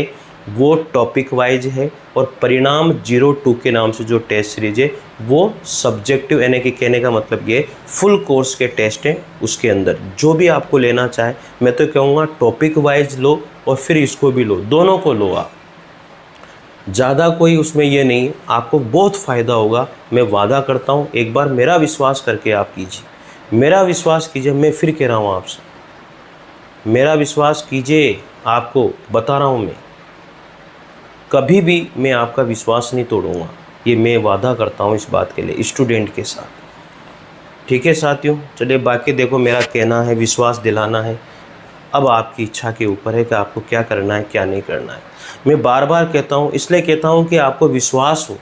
वो टॉपिक वाइज है, और परिणाम 02 के नाम से जो टेस्ट सीरीज है वो सब्जेक्टिव, यानी कि कहने का मतलब ये फुल कोर्स के टेस्ट हैं। उसके अंदर जो भी आपको लेना चाहे, मैं तो कहूँगा टॉपिक वाइज लो और फिर इसको भी लो, दोनों को लो आप। ज़्यादा कोई उसमें ये नहीं, आपको बहुत फ़ायदा होगा, मैं वादा करता हूँ। एक बार मेरा विश्वास करके आप कीजिए, मेरा विश्वास कीजिए। मैं फिर कह रहा हूँ आपसे, मेरा विश्वास कीजिए, आपको बता रहा हूँ मैं, कभी भी मैं आपका विश्वास नहीं तोड़ूंगा, ये मैं वादा करता हूँ इस बात के लिए स्टूडेंट के साथ। ठीक है साथियों, चलिए बाकी देखो, मेरा कहना है विश्वास दिलाना है, अब आपकी इच्छा के ऊपर है कि आपको क्या करना है क्या नहीं करना है। मैं बार बार कहता हूँ, इसलिए कहता हूँ कि आपको विश्वास हो,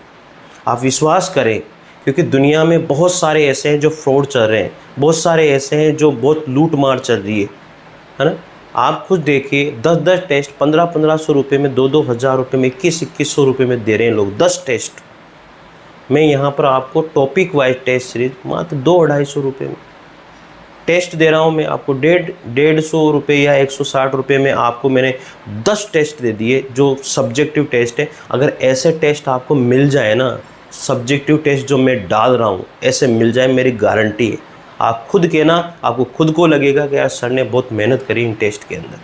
आप विश्वास करें, क्योंकि दुनिया में बहुत सारे ऐसे हैं जो फ्रॉड चल रहे हैं, बहुत सारे ऐसे हैं जो बहुत लूट मार चल रही है ना। आप खुद देखिए, 10-10 टेस्ट 1500-1500 रुपये में, 2-2 हज़ार रुपये में, 2100-2100 रुपये में दे रहे हैं लोग 10 टेस्ट। मैं यहाँ पर आपको टॉपिक वाइज टेस्ट सीरीज मात्र 200-250 रुपये में टेस्ट दे रहा हूँ। मैं आपको 150 रुपये या 160 रुपये में आपको मैंने 10 टेस्ट दे दिए जो सब्जेक्टिव टेस्ट है। अगर ऐसे टेस्ट आपको मिल जाए ना, सब्जेक्टिव टेस्ट जो मैं डाल रहा हूँ ऐसे मिल जाए, मेरी गारंटी है, आप खुद कहना, आपको खुद को लगेगा कि यार सर ने बहुत मेहनत करी इन टेस्ट के अंदर,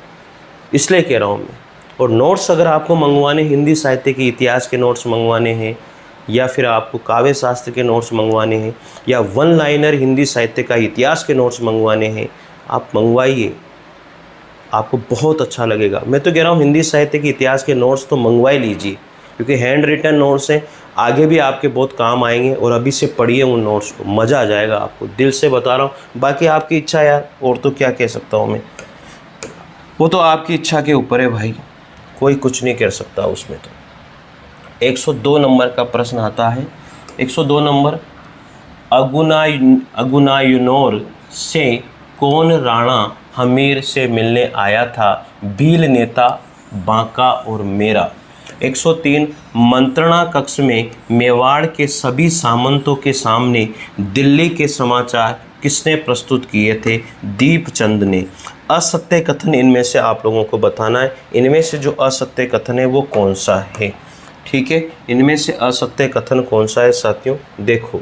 इसलिए कह रहा हूँ मैं। और नोट्स अगर आपको मंगवाने, हिंदी साहित्य के इतिहास के नोट्स मंगवाने हैं, या फिर आपको काव्य शास्त्र के नोट्स मंगवाने हैं, या वन लाइनर हिंदी साहित्य का इतिहास के नोट्स मंगवाने हैं, आप मंगवाइए, आपको बहुत अच्छा लगेगा। मैं तो कह रहा हूँ हिंदी साहित्य के इतिहास के नोट्स तो मंगवा ही लीजिए, क्योंकि हैंड रिटन नोट्स हैं, आगे भी आपके बहुत काम आएंगे। और अभी से पढ़िए उन नोट्स को, मज़ा आ जाएगा आपको, दिल से बता रहा हूँ। बाकी आपकी इच्छा यार, और तो क्या कह सकता हूँ मैं, वो तो आपकी इच्छा के ऊपर है भाई, कोई कुछ नहीं कर सकता उसमें। तो 102 नंबर का प्रश्न आता है। 102 नंबर, अगुनायुनोर से कौन राणा हमीर से मिलने आया था? भील नेता, बांका और मेरा। 103, मंत्रणा कक्ष में मेवाड़ के सभी सामंतों के सामने दिल्ली के समाचार किसने प्रस्तुत किए थे? दीपचंद ने। असत्य कथन इनमें से आप लोगों को बताना है, इनमें से जो असत्य कथन है वो कौन सा है। ठीक है, इनमें से असत्य कथन कौन सा है साथियों? देखो,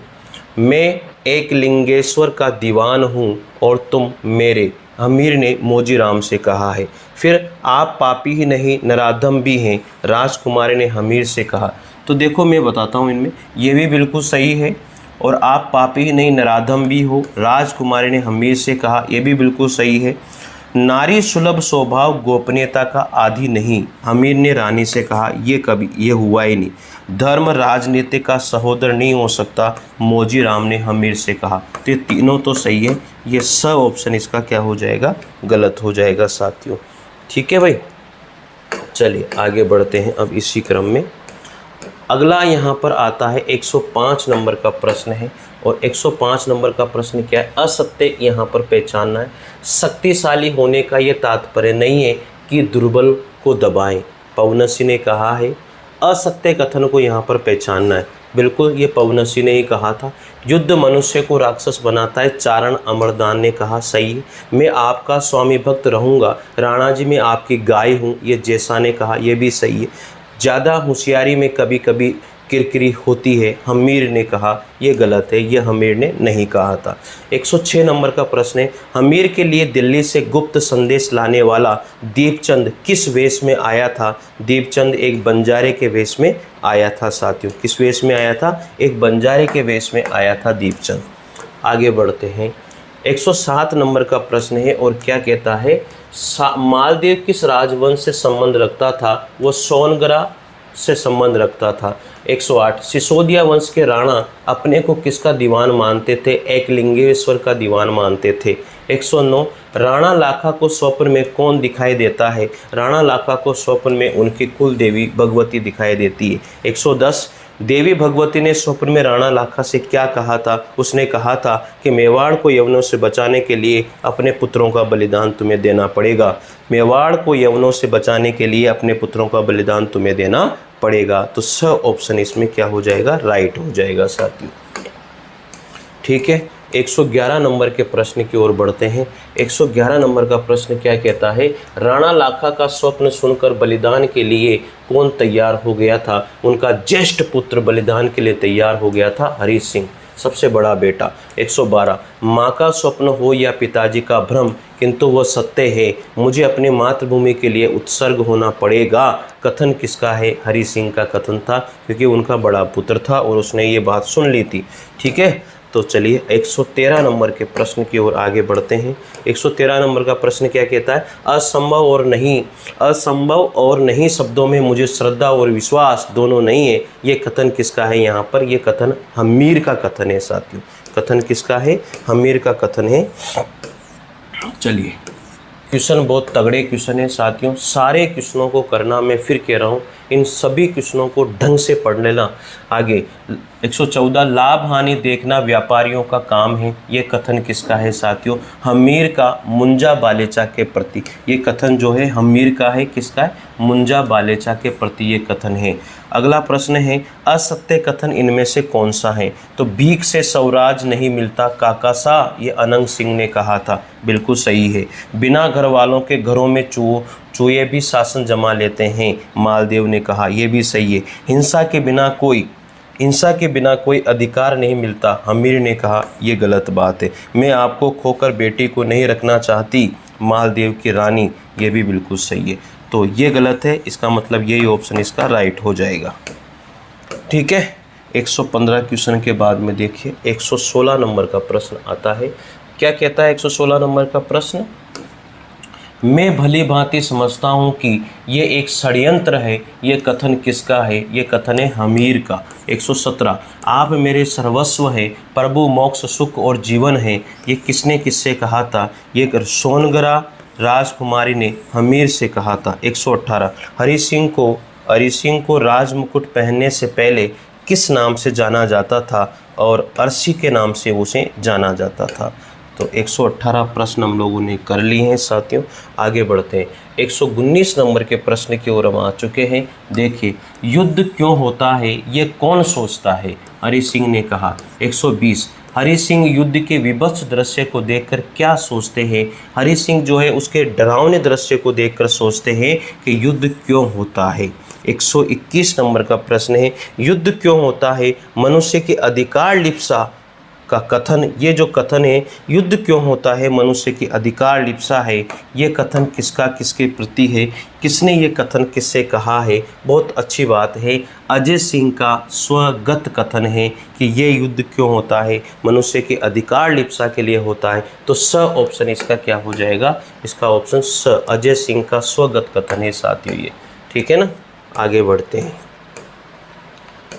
मैं एक लिंगेश्वर का दीवान हूँ और तुम मेरे, हमीर ने मोजीराम से कहा है। फिर आप पापी ही नहीं नराधम भी हैं, राजकुमारी ने हमीर से कहा। तो देखो मैं बताता हूँ, इनमें ये भी बिल्कुल सही है, और आप पापी ही नहीं नराधम भी हो, राजकुमारी ने हमीर से कहा, ये भी बिल्कुल सही है। नारी सुलभ स्वभाव गोपनीयता का आदि नहीं, हमीर ने रानी से कहा, ये हुआ ही नहीं। धर्म राजनीति का सहोदर नहीं हो सकता, मौजी राम ने हमीर से कहा। तो ये तीनों तो सही है, ये सब ऑप्शन इसका क्या हो जाएगा, गलत हो जाएगा साथियों। ठीक है भाई, चलिए आगे बढ़ते हैं अब इसी क्रम में। अगला यहाँ पर आता है 105 नंबर का प्रश्न है, और 105 नंबर का प्रश्न क्या है, असत्य यहाँ पर पहचानना है। शक्तिशाली होने का ये तात्पर्य नहीं है कि दुर्बल को दबाएं, पवनसी ने कहा है। असत्य कथन को यहाँ पर पहचानना है, बिल्कुल ये पवनसी ने ही कहा था। युद्ध मनुष्य को राक्षस बनाता है, चारण अमरदान ने कहा, सही है। मैं आपका स्वामी भक्त रहूँगा, राणा जी मैं आपकी गाय हूँ, ये जैसा ने कहा, ये भी सही है। ज़्यादा होशियारी में कभी कभी किरकिरी होती है, हमीर ने कहा, ये गलत है, ये हमीर ने नहीं कहा था। 106 नंबर का प्रश्न है, हमीर के लिए दिल्ली से गुप्त संदेश लाने वाला दीपचंद किस वेश में आया था। दीपचंद एक बंजारे के वेश में आया था साथियों। किस वेश में आया था, एक बंजारे के वेश में आया था दीपचंद। आगे बढ़ते हैं, 107 नंबर का प्रश्न है, और क्या कहता है, मालदेव किस राजवंश से संबंध रखता था। वो सोनगरा से संबंध रखता था। 108 सिसोदिया वंश के राणा अपने को किसका दीवान मानते थे, एकलिंगेश्वर का दीवान मानते थे। 109 राणा लाखा को स्वप्न में कौन दिखाई देता है। राणा लाखा को स्वप्न में उनकी कुल देवी भगवती दिखाई देती है। 110 देवी भगवती ने स्वप्न में राणा लाखा से क्या कहा था। उसने कहा था कि मेवाड़ को यवनों से बचाने के लिए अपने पुत्रों का बलिदान तुम्हें देना पड़ेगा। मेवाड़ को यवनों से बचाने के लिए अपने पुत्रों का बलिदान तुम्हें देना पड़ेगा। तो स ऑप्शन इसमें क्या हो जाएगा, राइट हो जाएगा साथियों। ठीक है, 111 नंबर के प्रश्न की ओर बढ़ते हैं। 111 नंबर का प्रश्न क्या कहता है, राणा लाखा का स्वप्न सुनकर बलिदान के लिए कौन तैयार हो गया था। उनका ज्येष्ठ पुत्र बलिदान के लिए तैयार हो गया था, हरि सिंह, सबसे बड़ा बेटा। 112 माँ का स्वप्न हो या पिताजी का भ्रम, किंतु वह सत्य है, मुझे अपनी मातृभूमि के लिए उत्सर्ग होना पड़ेगा। कथन किसका है, हरि सिंह का कथन था, क्योंकि उनका बड़ा पुत्र था और उसने ये बात सुन ली थी। ठीक है, तो चलिए 113 नंबर के प्रश्न की ओर आगे बढ़ते हैं। 113 नंबर का प्रश्न क्या कहता है, असंभव और नहीं शब्दों में मुझे श्रद्धा और विश्वास दोनों नहीं है। ये कथन किसका है, यहाँ पर ये कथन हमीर का कथन है साथियों। कथन किसका है, हमीर का कथन है। चलिए, क्वेश्चन बहुत तगड़े क्वेश्चन है साथियों, सारे क्वेश्चनों को करना, मैं फिर कह रहा हूँ, इन सभी क्वेश्चनों को ढंग से पढ़ लेना। आगे 114 लाभ हानि देखना व्यापारियों का काम है। ये कथन किसका है साथियों, हमीर का मुंजा बालेचा के प्रति। ये कथन जो है हमीर का है, किसका है, मुंजा बालेचा के प्रति ये कथन है। अगला प्रश्न है, असत्य कथन इनमें से कौन सा है। तो भीख से स्वराज नहीं मिलता काका सा, ये अनंग सिंह ने कहा था, बिल्कुल सही है। बिना घर वालों के घरों में चूहे भी शासन जमा लेते हैं, मालदेव ने कहा, यह भी सही है। हिंसा के बिना कोई अधिकार नहीं मिलता, हमीर ने कहा, यह गलत बात है। मैं आपको खोकर बेटी को नहीं रखना चाहती, मालदेव की रानी, ये भी बिल्कुल सही है। तो ये गलत है, इसका मतलब यही ऑप्शन इसका राइट हो जाएगा। ठीक है, 115 क्वेश्चन के बाद में देखिए 116 नंबर का प्रश्न आता है। क्या कहता है 116 नंबर का प्रश्न, मैं भली भांति समझता हूँ कि ये एक षड्यंत्र है। ये कथन किसका है, ये कथन है हमीर का। 117 आप मेरे सर्वस्व हैं, प्रभु मोक्ष सुख और जीवन है। ये किसने किससे कहा था, ये सोनगरा राजकुमारी ने हमीर से कहा था। 118 हरि सिंह को राजमुकुट पहनने से पहले किस नाम से जाना जाता था, और अर्शी के नाम से उसे जाना जाता था। तो 118 प्रश्न हम लोगों ने कर लिए हैं साथियों। आगे बढ़ते हैं, 119 नंबर के प्रश्न की ओर हम आ चुके हैं। देखिए, युद्ध क्यों होता है ये कौन सोचता है, हरि सिंह ने कहा। 120 हरि सिंह युद्ध के विभत्स दृश्य को देखकर क्या सोचते हैं। हरि सिंह जो है उसके डरावने दृश्य को देखकर सोचते हैं कि युद्ध क्यों होता है। 121 नंबर का प्रश्न है, युद्ध क्यों होता है, मनुष्य की अधिकार लिप्सा का कथन, ये जो कथन है युद्ध क्यों होता है मनुष्य की अधिकार लिप्सा है, ये कथन किसका किसके प्रति है, किसने ये कथन किससे कहा है, बहुत अच्छी बात है। अजय सिंह का स्वगत कथन है कि ये युद्ध क्यों होता है, मनुष्य के अधिकार लिप्सा के लिए होता है। तो स ऑप्शन इसका क्या हो जाएगा, इसका ऑप्शन स, अजय सिंह का स्वगत कथन है साथियों ये, ठीक है ना। आगे बढ़ते हैं।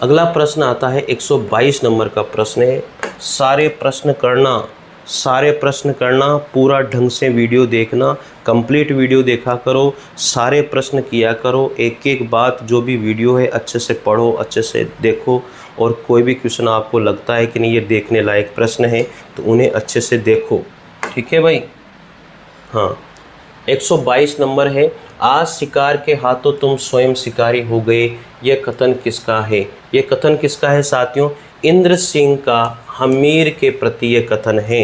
अगला प्रश्न आता है 122 नंबर का प्रश्न है। सारे प्रश्न करना, पूरा ढंग से वीडियो देखना, कंप्लीट वीडियो देखा करो, सारे प्रश्न किया करो, एक एक बात जो भी वीडियो है अच्छे से पढ़ो, अच्छे से देखो, और कोई भी क्वेश्चन आपको लगता है कि नहीं ये देखने लायक प्रश्न है तो उन्हें अच्छे से देखो, ठीक है भाई। हाँ, 122 नंबर है, आज शिकार के हाथों तुम स्वयं शिकारी हो गए, ये कथन किसका है, ये कथन किसका है साथियों, इंद्र सिंह का हमीर के प्रति ये कथन है।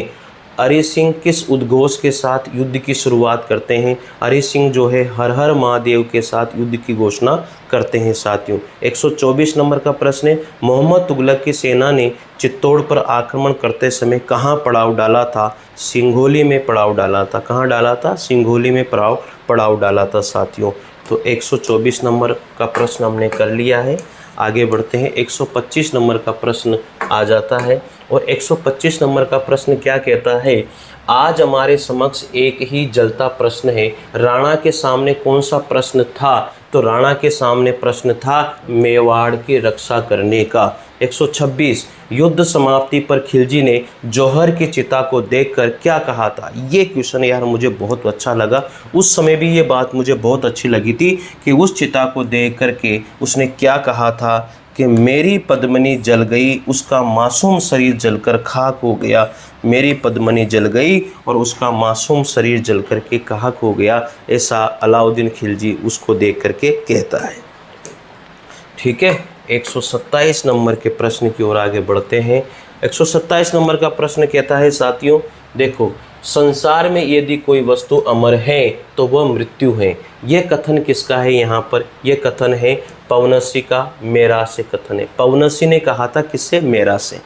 हरि सिंह किस उद्घोष के साथ युद्ध की शुरुआत करते हैं, हरि सिंह जो है हर हर महादेव के साथ युद्ध की घोषणा करते हैं साथियों। 124 नंबर का प्रश्न है, मोहम्मद तुगलक की सेना ने चित्तौड़ पर आक्रमण करते समय कहाँ पड़ाव डाला था, सिंघोली में पड़ाव डाला था, कहाँ डाला था, सिंघोली में पड़ाव डाला था साथियों। तो 124 नंबर का प्रश्न हमने कर लिया है। आगे बढ़ते हैं, 125 नंबर का प्रश्न आ जाता है, और 125 नंबर का प्रश्न क्या कहता है, आज हमारे समक्ष एक ही जलता प्रश्न है, राणा के सामने कौन सा प्रश्न था, तो राणा के सामने प्रश्न था मेवाड़ की रक्षा करने का। 126, युद्ध समाप्ति पर खिलजी ने जौहर की चिता को देखकर क्या कहा था, ये क्वेश्चन यार मुझे बहुत अच्छा लगा, उस समय भी ये बात मुझे बहुत अच्छी लगी थी कि उस चिता को देख कर के उसने क्या कहा था कि मेरी पद्मनी जल गई, उसका मासूम शरीर जलकर खाक हो गया, मेरी पद्मनी जल गई और उसका मासूम शरीर जल कर के खाक हो गया, ऐसा अलाउद्दीन खिलजी उसको देख कर के कहता है, ठीक है। 127 नंबर के प्रश्न की ओर आगे बढ़ते हैं। 127 नंबर का प्रश्न कहता है साथियों, देखो, संसार में यदि कोई वस्तु अमर है तो वह मृत्यु है, ये कथन किसका है, यहाँ पर ये कथन है पवनसी का, मेरा से कथन है। पवनसी ने कहा था किससे, मेरा से।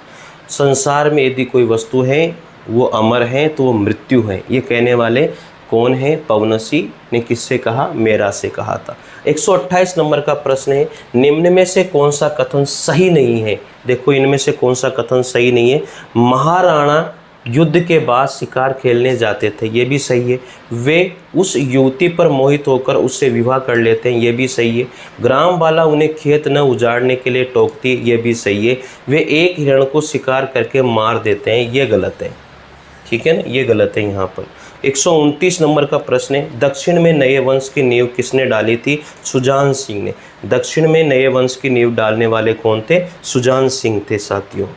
संसार में यदि कोई वस्तु है वो अमर है तो वो मृत्यु है, ये कहने वाले कौन है, पवनसी ने किससे कहा, मेरा से कहा था। 128 नंबर का प्रश्न है, निम्न में से कौन सा कथन सही नहीं है, देखो इनमें से कौन सा कथन सही नहीं है। महाराणा युद्ध के बाद शिकार खेलने जाते थे, ये भी सही है। वे उस युवती पर मोहित होकर उससे विवाह कर लेते हैं, ये भी सही है। ग्राम वाला उन्हें खेत न उजाड़ने के लिए टोकती है, ये भी सही है। वे एक हिरण को शिकार करके मार देते हैं, ये गलत है, ठीक है ना, ये गलत है यहाँ पर। 129 नंबर का प्रश्न है, दक्षिण में नए वंश की नींव किसने डाली थी, सुजान सिंह ने। दक्षिण में नए वंश की नींव डालने वाले कौन थे, सुजान सिंह थे साथियों,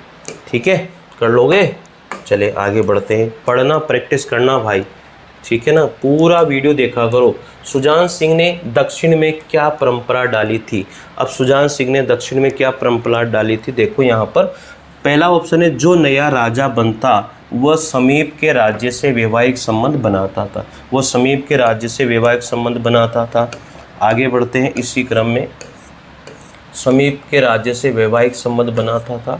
ठीक है, कर लोगे। चले आगे बढ़ते हैं, पढ़ना प्रैक्टिस करना भाई, ठीक है ना, पूरा वीडियो देखा करो। सुजान सिंह ने दक्षिण में क्या परंपरा डाली थी, अब सुजान सिंह ने दक्षिण में क्या परंपरा डाली थी, देखो यहाँ पर पहला ऑप्शन है, जो नया राजा बनता वह समीप के राज्य से वैवाहिक संबंध बनाता था, वह समीप के राज्य से वैवाहिक संबंध बनाता था। आगे बढ़ते हैं इसी क्रम में, समीप के राज्य से वैवाहिक संबंध बनाता था।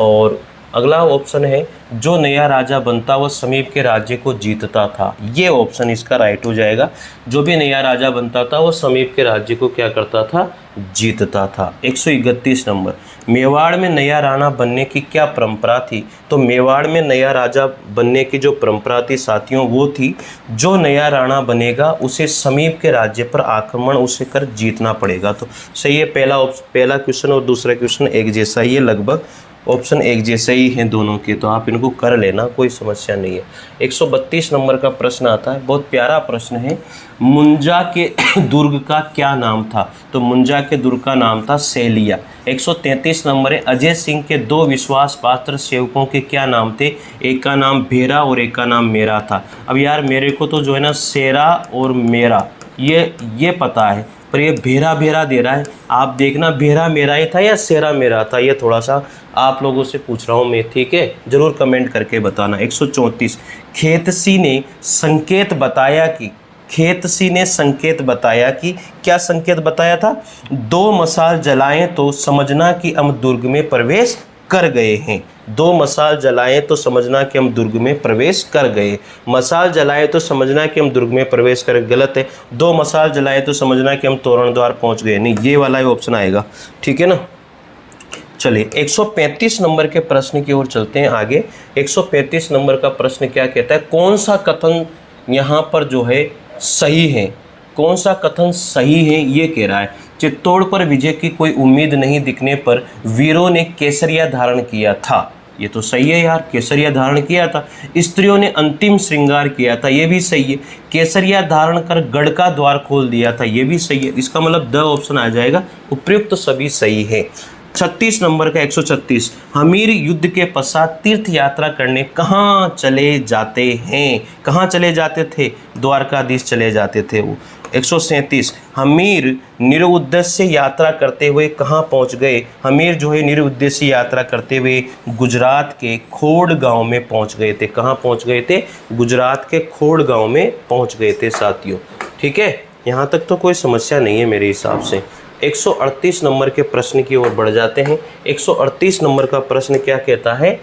और अगला ऑप्शन है, जो नया राजा बनता वह समीप के राज्य को जीतता था, ये ऑप्शन इसका राइट हो जाएगा। जो भी नया राजा बनता था वो समीप के राज्य को क्या करता था, जीतता था। 131 नंबर, मेवाड़ में नया राणा बनने की क्या परंपरा थी, तो मेवाड़ में नया राजा बनने की जो परंपरा थी साथियों वो थी, जो नया राणा बनेगा उसे समीप के राज्य पर आक्रमण उसे कर जीतना पड़ेगा। तो सही है, पहला क्वेश्चन और दूसरा क्वेश्चन एक जैसा ही है, लगभग ऑप्शन एक जैसे ही हैं दोनों के, तो आप इनको कर लेना, कोई समस्या नहीं है। 132 नंबर का प्रश्न आता है, बहुत प्यारा प्रश्न है, मुंजा के दुर्ग का क्या नाम था, तो मुंजा के दुर्ग का नाम था सैलिया। 133 नंबर है, अजय सिंह के दो विश्वास पात्र सेवकों के क्या नाम थे, एक का नाम भेरा और एक का नाम मेरा था। अब यार मेरे को तो जो है ना सेरा और मेरा ये पता है, पर ये भेरा भेरा दे रहा है, आप देखना भेरा मेरा ही था या सेरा मेरा था, ये थोड़ा सा आप लोगों से पूछ रहा हूँ मैं, ठीक है, जरूर कमेंट करके बताना। 134, खेतसी ने संकेत बताया कि क्या संकेत बताया था, दो मसाल जलाएं तो समझना कि हम दुर्ग में प्रवेश कर गए हैं। 2 मसाल जलाएं तो समझना कि हम दुर्ग में प्रवेश कर गए। मसाल जलाएं तो समझना कि हम दुर्ग में प्रवेश कर, गलत है। 2 मसाल जलाएं तो समझना कि हम तोरण द्वार पहुंच गए, नहीं, ये वाला ही ऑप्शन आएगा। ठीक है ना। चलिए 135 नंबर के प्रश्न की ओर चलते हैं आगे। 135 नंबर का प्रश्न क्या कहता है, कौन सा कथन यहाँ पर जो है सही है, कौन सा कथन सही है, ये कह रहा है। चित्तौड़ पर विजय की कोई उम्मीद नहीं दिखने पर वीरों ने केसरिया धारण किया था। ये तो सही है यार, केसरिया धारण किया था। स्त्रियों ने अंतिम श्रृंगार किया था, ये भी सही है। केसरिया धारण कर गढ़ का द्वार खोल दिया था, ये भी सही है। इसका मतलब द ऑप्शन आ जाएगा, उपयुक्त सभी सही है। 36 नंबर का 136, हमीर युद्ध के पश्चात तीर्थ यात्रा करने कहाँ चले जाते हैं, कहाँ चले जाते थे, द्वारकाधीश चले जाते थे वो। 137, हमीर निरुद्देश्य यात्रा करते हुए कहाँ पहुँच गए, हमीर जो है निरुद्देश्य यात्रा करते हुए गुजरात के खोड़ गांव में पहुँच गए थे। कहाँ पहुँच गए थे, गुजरात के खोड़ गांव में पहुँच गए थे साथियों। ठीक है, यहाँ तक तो कोई समस्या नहीं है मेरे हिसाब से। 138 नंबर के प्रश्न की ओर बढ़ जाते हैं। 138 नंबर का प्रश्न क्या कहता है,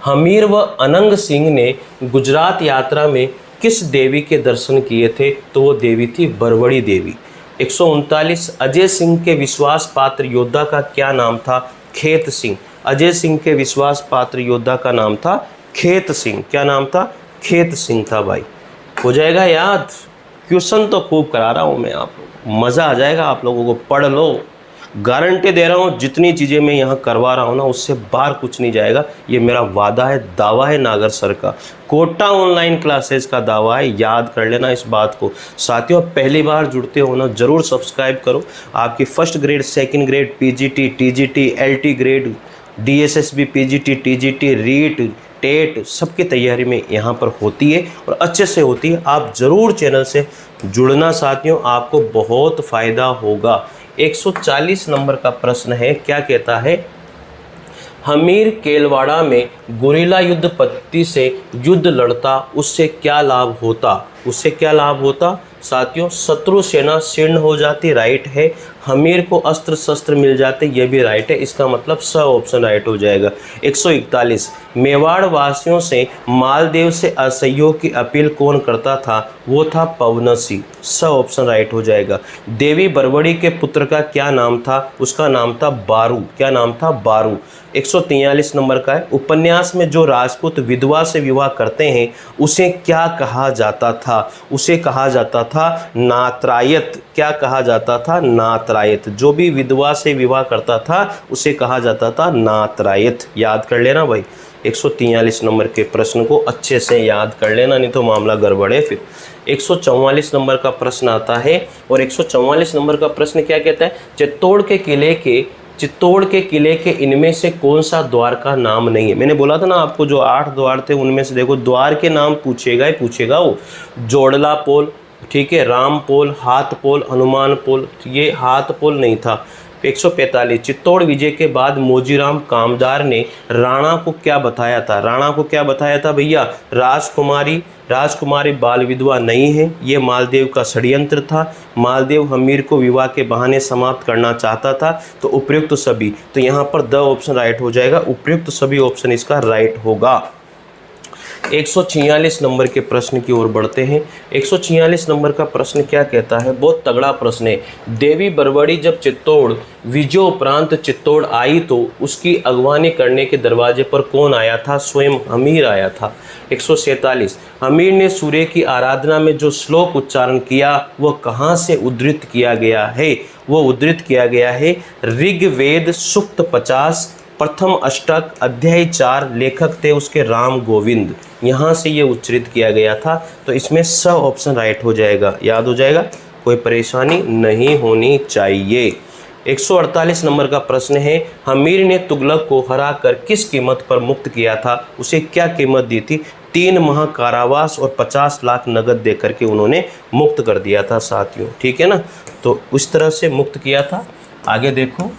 हमीर व अनंग सिंह ने गुजरात यात्रा में किस देवी के दर्शन किए थे, तो वो देवी थी बरवड़ी देवी। 139, अजय सिंह के विश्वास पात्र योद्धा का क्या नाम था, खेत सिंह। अजय सिंह के विश्वास पात्र योद्धा का नाम था खेत सिंह। क्या नाम था, खेत सिंह था भाई। हो जाएगा याद, क्वेश्चन तो खूब करा रहा हूँ मैं, आप मज़ा आ जाएगा आप लोगों को, पढ़ लो, गारंटी दे रहा हूँ। जितनी चीज़ें मैं यहाँ करवा रहा हूँ ना, उससे बाहर कुछ नहीं जाएगा, ये मेरा वादा है, दावा है नागर सर का, कोटा ऑनलाइन क्लासेस का दावा है, याद कर लेना इस बात को। साथियों, पहली बार जुड़ते हो ना, ज़रूर सब्सक्राइब करो। आपकी first grade, second grade, PGT, TGT, LT grade, DSSB, PGT, TGT, REET, TET, सबकी तैयारी में यहाँ पर होती है और अच्छे से होती है। आप ज़रूर चैनल से जुड़ना साथियों, आपको बहुत फ़ायदा होगा। 140 नंबर का प्रश्न है, क्या कहता है, हमीर केलवाड़ा में गुरिल्ला युद्ध पद्धति से युद्ध लड़ता, उससे क्या लाभ होता, उससे क्या लाभ होता साथियों, शत्रु सेना शीर्ण हो जाती, राइट है। हमीर को अस्त्र शस्त्र मिल जाते, ये भी राइट है। इसका मतलब स ऑप्शन राइट हो जाएगा। 141, मेवाड़ वासियों से मालदेव से असहयोग की अपील कौन करता था, वो था पवनसी, स ऑप्शन राइट हो जाएगा। देवी बरवड़ी के पुत्र का क्या नाम था, उसका नाम था बारू। क्या नाम था, बारू। 143 नंबर का है, उपन्यास में जो राजपूत विधवा से विवाह करते हैं उसे क्या कहा जाता था, उसे कहा जाता था नात्रायत। क्या कहा जाता था, नात्रायत। जो भी विधवा से विवाह करता था उसे कहा जाता था नात्रायत। याद कर लेना भाई, 143 नंबर के प्रश्न को अच्छे से याद कर लेना, नहीं तो मामला गड़बड़ है फिर। 144 नंबर का प्रश्न आता है और 144 नंबर का प्रश्न क्या कहता है, चित्तौड़ के किले के इनमें से कौन सा द्वार का नाम नहीं है। मैंने बोला था ना आपको, जो 8 द्वार थे उनमें से देखो द्वार के नाम पूछेगा ही पूछेगा वो। जोड़ला पोल, ठीक है, राम पोल, हाथ पोल, हनुमान पोल, ये हाथ पोल नहीं था। 145, चित्तौड़ विजय के बाद मोजीराम कामदार ने राणा को क्या बताया था, राणा को क्या बताया था भैया, राजकुमारी बाल विधवा नहीं है, ये मालदेव का षड्यंत्र था। मालदेव हमीर को विवाह के बहाने समाप्त करना चाहता था, तो उपयुक्त सभी, तो यहाँ पर द ऑप्शन राइट हो जाएगा, उपयुक्त सभी ऑप्शन इसका राइट होगा। 146 नंबर के प्रश्न की ओर बढ़ते हैं। 146 नंबर का प्रश्न क्या कहता है, बहुत तगड़ा प्रश्न है। देवी बरवड़ी जब चित्तौड़ विजयोपरांत चित्तौड़ आई तो उसकी अगवानी करने के दरवाजे पर कौन आया था, स्वयं हमीर आया था। 147, हमीर ने सूर्य की आराधना में जो श्लोक उच्चारण किया वह कहाँ से उद्धृत किया गया है, वो उद्धृत किया गया है ऋग्वेद सूक्त 50 प्रथम अष्टक अध्याय 4, लेखक थे उसके राम गोविंद, यहाँ से ये उच्चारित किया गया था। तो इसमें स ऑप्शन राइट हो जाएगा, याद हो जाएगा, कोई परेशानी नहीं होनी चाहिए। 148 नंबर का प्रश्न है, हमीर ने तुगलक को हराकर किस कीमत पर मुक्त किया था, उसे क्या कीमत दी थी, 3 माह कारावास और 50 लाख नगद देकर के उन्होंने मुक्त कर दिया था साथियों। ठीक है ना, तो उस तरह से मुक्त किया था। आगे देखो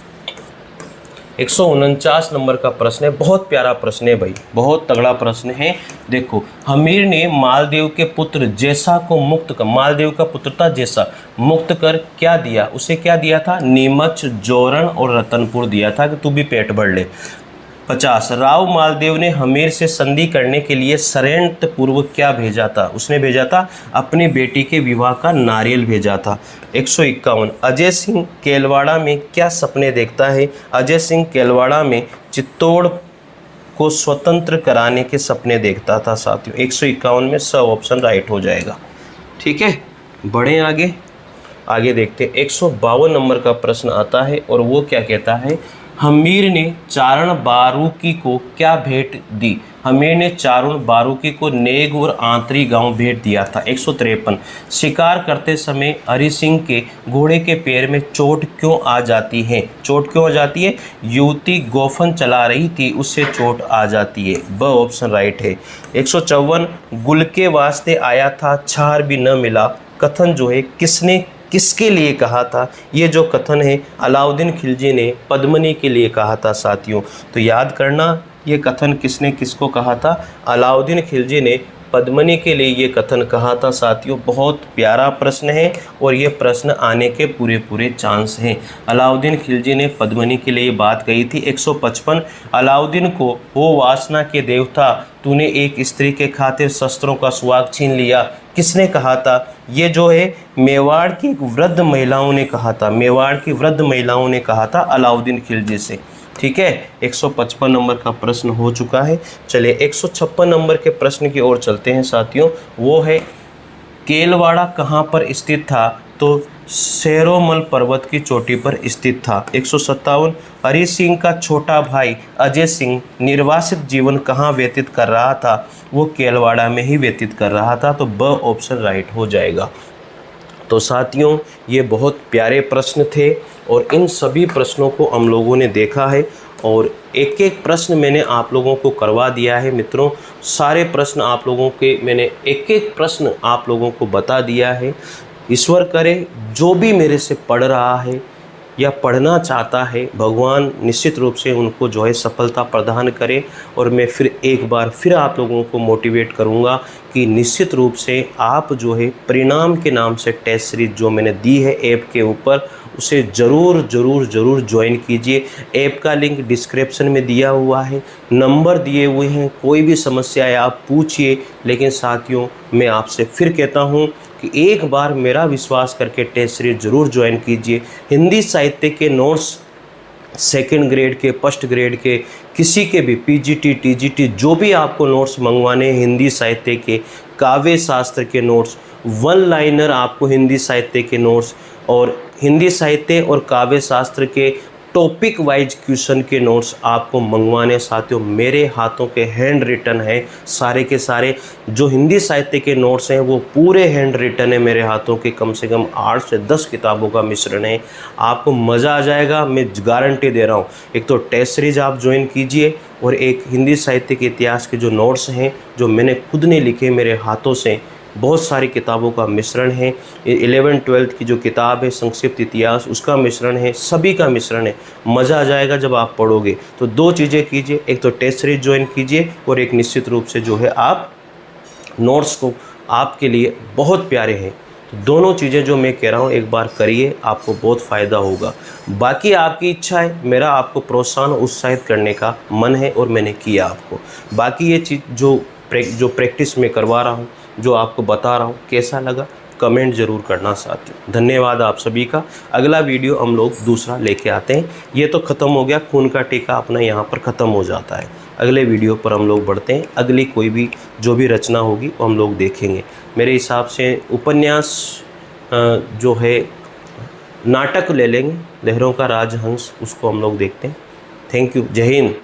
149 नंबर का प्रश्न है, बहुत प्यारा प्रश्न है भाई, बहुत तगड़ा प्रश्न है। देखो, हमीर ने मालदेव के पुत्र जैसा को मुक्त कर, मालदेव का पुत्र था जैसा, मुक्त कर क्या दिया, उसे क्या दिया था, नीमच, जोरण और रतनपुर दिया था कि तू भी पेट भर ले। 50 राव मालदेव ने हमीर से संधि करने के लिए षड्यंत्र पूर्वक क्या भेजा था? उसने भेजा था अपनी बेटी के विवाह का नारियल भेजा था। 151 अजय सिंह केलवाड़ा में क्या सपने देखता है? अजय सिंह केलवाड़ा में चित्तौड़ को स्वतंत्र कराने के सपने देखता था साथियों। 151 में स ऑप्शन राइट हो जाएगा। ठीक है, बढ़ें आगे देखते हैं। 152 नंबर का प्रश्न आता है और वो क्या कहता है? हमीर ने चारण बारूकी को क्या भेंट दी? हमीर ने चारण बारूकी को नेग और आंतरी गांव भेंट दिया था। 153 शिकार करते समय हरि सिंह के घोड़े के पैर में चोट क्यों आ जाती है? चोट क्यों आ जाती है? युवती गोफन चला रही थी, उससे चोट आ जाती है। ब ऑप्शन राइट है। 154 गुल के वास्ते आया था, छार भी न मिला, कथन जो है किसने किसके लिए कहा था? ये जो कथन है अलाउद्दीन खिलजी ने पद्मनी के लिए कहा था साथियों। तो याद करना, ये कथन किसने किसको कहा था? अलाउद्दीन खिलजी ने पद्मनी के लिए ये कथन कहा था साथियों। बहुत प्यारा प्रश्न है और ये प्रश्न आने के पूरे चांस हैं। अलाउद्दीन खिलजी ने पद्मनी के लिए बात कही थी। 155 अलाउद्दीन को वो वासना के देवता, तूने एक स्त्री के खातिर शस्त्रों का सुहाग छीन लिया, किसने कहा था? ये जो है मेवाड़ की वृद्ध महिलाओं ने कहा था। मेवाड़ की वृद्ध महिलाओं ने कहा था अलाउद्दीन खिलजी से। ठीक है, 155 नंबर का प्रश्न हो चुका है। चलिए 156 नंबर के प्रश्न की ओर चलते हैं साथियों। वो है केलवाड़ा कहाँ पर स्थित था? तो शेरोमल पर्वत की चोटी पर स्थित था। 157 हरि सिंह का छोटा भाई अजय सिंह निर्वासित जीवन कहाँ व्यतीत कर रहा था? वो केलवाड़ा में ही व्यतीत कर रहा था। तो ब ऑप्शन राइट हो जाएगा। तो साथियों, ये बहुत प्यारे प्रश्न थे और इन सभी प्रश्नों को हम लोगों ने देखा है और एक एक प्रश्न मैंने आप लोगों को करवा दिया है मित्रों। सारे प्रश्न आप लोगों के मैंने एक एक प्रश्न आप लोगों को बता दिया है। ईश्वर करे जो भी मेरे से पढ़ रहा है या पढ़ना चाहता है, भगवान निश्चित रूप से उनको जो है सफलता प्रदान करे। और मैं फिर एक बार फिर आप लोगों को मोटिवेट करूंगा कि निश्चित रूप से आप जो है परिणाम के नाम से टेस्ट सीरीज जो मैंने दी है ऐप के ऊपर, उसे ज़रूर ज्वाइन कीजिए। ऐप का लिंक डिस्क्रिप्शन में दिया हुआ है, नंबर दिए हुए हैं, कोई भी समस्या है आप पूछिए। लेकिन साथियों, मैं आपसे फिर कहता हूँ कि एक बार मेरा विश्वास करके टेस्ट सीरीज ज़रूर ज्वाइन कीजिए। हिंदी साहित्य के नोट्स सेकंड ग्रेड के, फर्स्ट ग्रेड के, किसी के भी पीजीटी टीजीटी जो भी आपको नोट्स मंगवाने हैं, हिंदी साहित्य के, काव्य शास्त्र के नोट्स, वन लाइनर आपको हिंदी साहित्य के नोट्स और हिंदी साहित्य और काव्य शास्त्र के टॉपिक वाइज क्वेश्चन के नोट्स आपको मंगवाने साथियों, मेरे हाथों के हैंड रिटन है सारे के सारे। जो हिंदी साहित्य के नोट्स हैं वो पूरे हैंड रिटन है मेरे हाथों के, कम से कम 8 से 10 किताबों का मिश्रण है। आपको मज़ा आ जाएगा, मैं गारंटी दे रहा हूँ। एक तो टेस्ट सीरीज आप ज्वाइन कीजिए और एक हिंदी साहित्य के इतिहास के जो नोट्स हैं जो मैंने खुद ने लिखे मेरे हाथों से, बहुत सारी किताबों का मिश्रण है। 11-12 की जो किताब है संक्षिप्त इतिहास, उसका मिश्रण है, सभी का मिश्रण है। मज़ा आ जाएगा जब आप पढ़ोगे। तो दो चीज़ें कीजिए, एक तो टेस्ट सीरीज ज्वाइन कीजिए और एक निश्चित रूप से जो है आप नोट्स को आपके लिए बहुत प्यारे हैं। तो दोनों चीज़ें जो मैं कह रहा हूँ एक बार करिए, आपको बहुत फ़ायदा होगा। बाकी आपकी इच्छा है, मेरा आपको प्रोत्साहन उत्साहित करने का मन है और मैंने किया आपको। बाकी ये चीज़ जो प्रैक्टिस में करवा रहा हूँ, जो आपको बता रहा हूँ, कैसा लगा कमेंट ज़रूर करना साथियों। धन्यवाद आप सभी का। अगला वीडियो हम लोग दूसरा लेके आते हैं। ये तो ख़त्म हो गया, खून का टीका अपना यहाँ पर ख़त्म हो जाता है। अगले वीडियो पर हम लोग बढ़ते हैं। अगली कोई भी जो भी रचना होगी वो हम लोग देखेंगे। मेरे हिसाब से उपन्यास जो है नाटक ले लेंगे, लहरों का राजहंस, उसको हम लोग देखते हैं। थैंक यू, जय हिंद।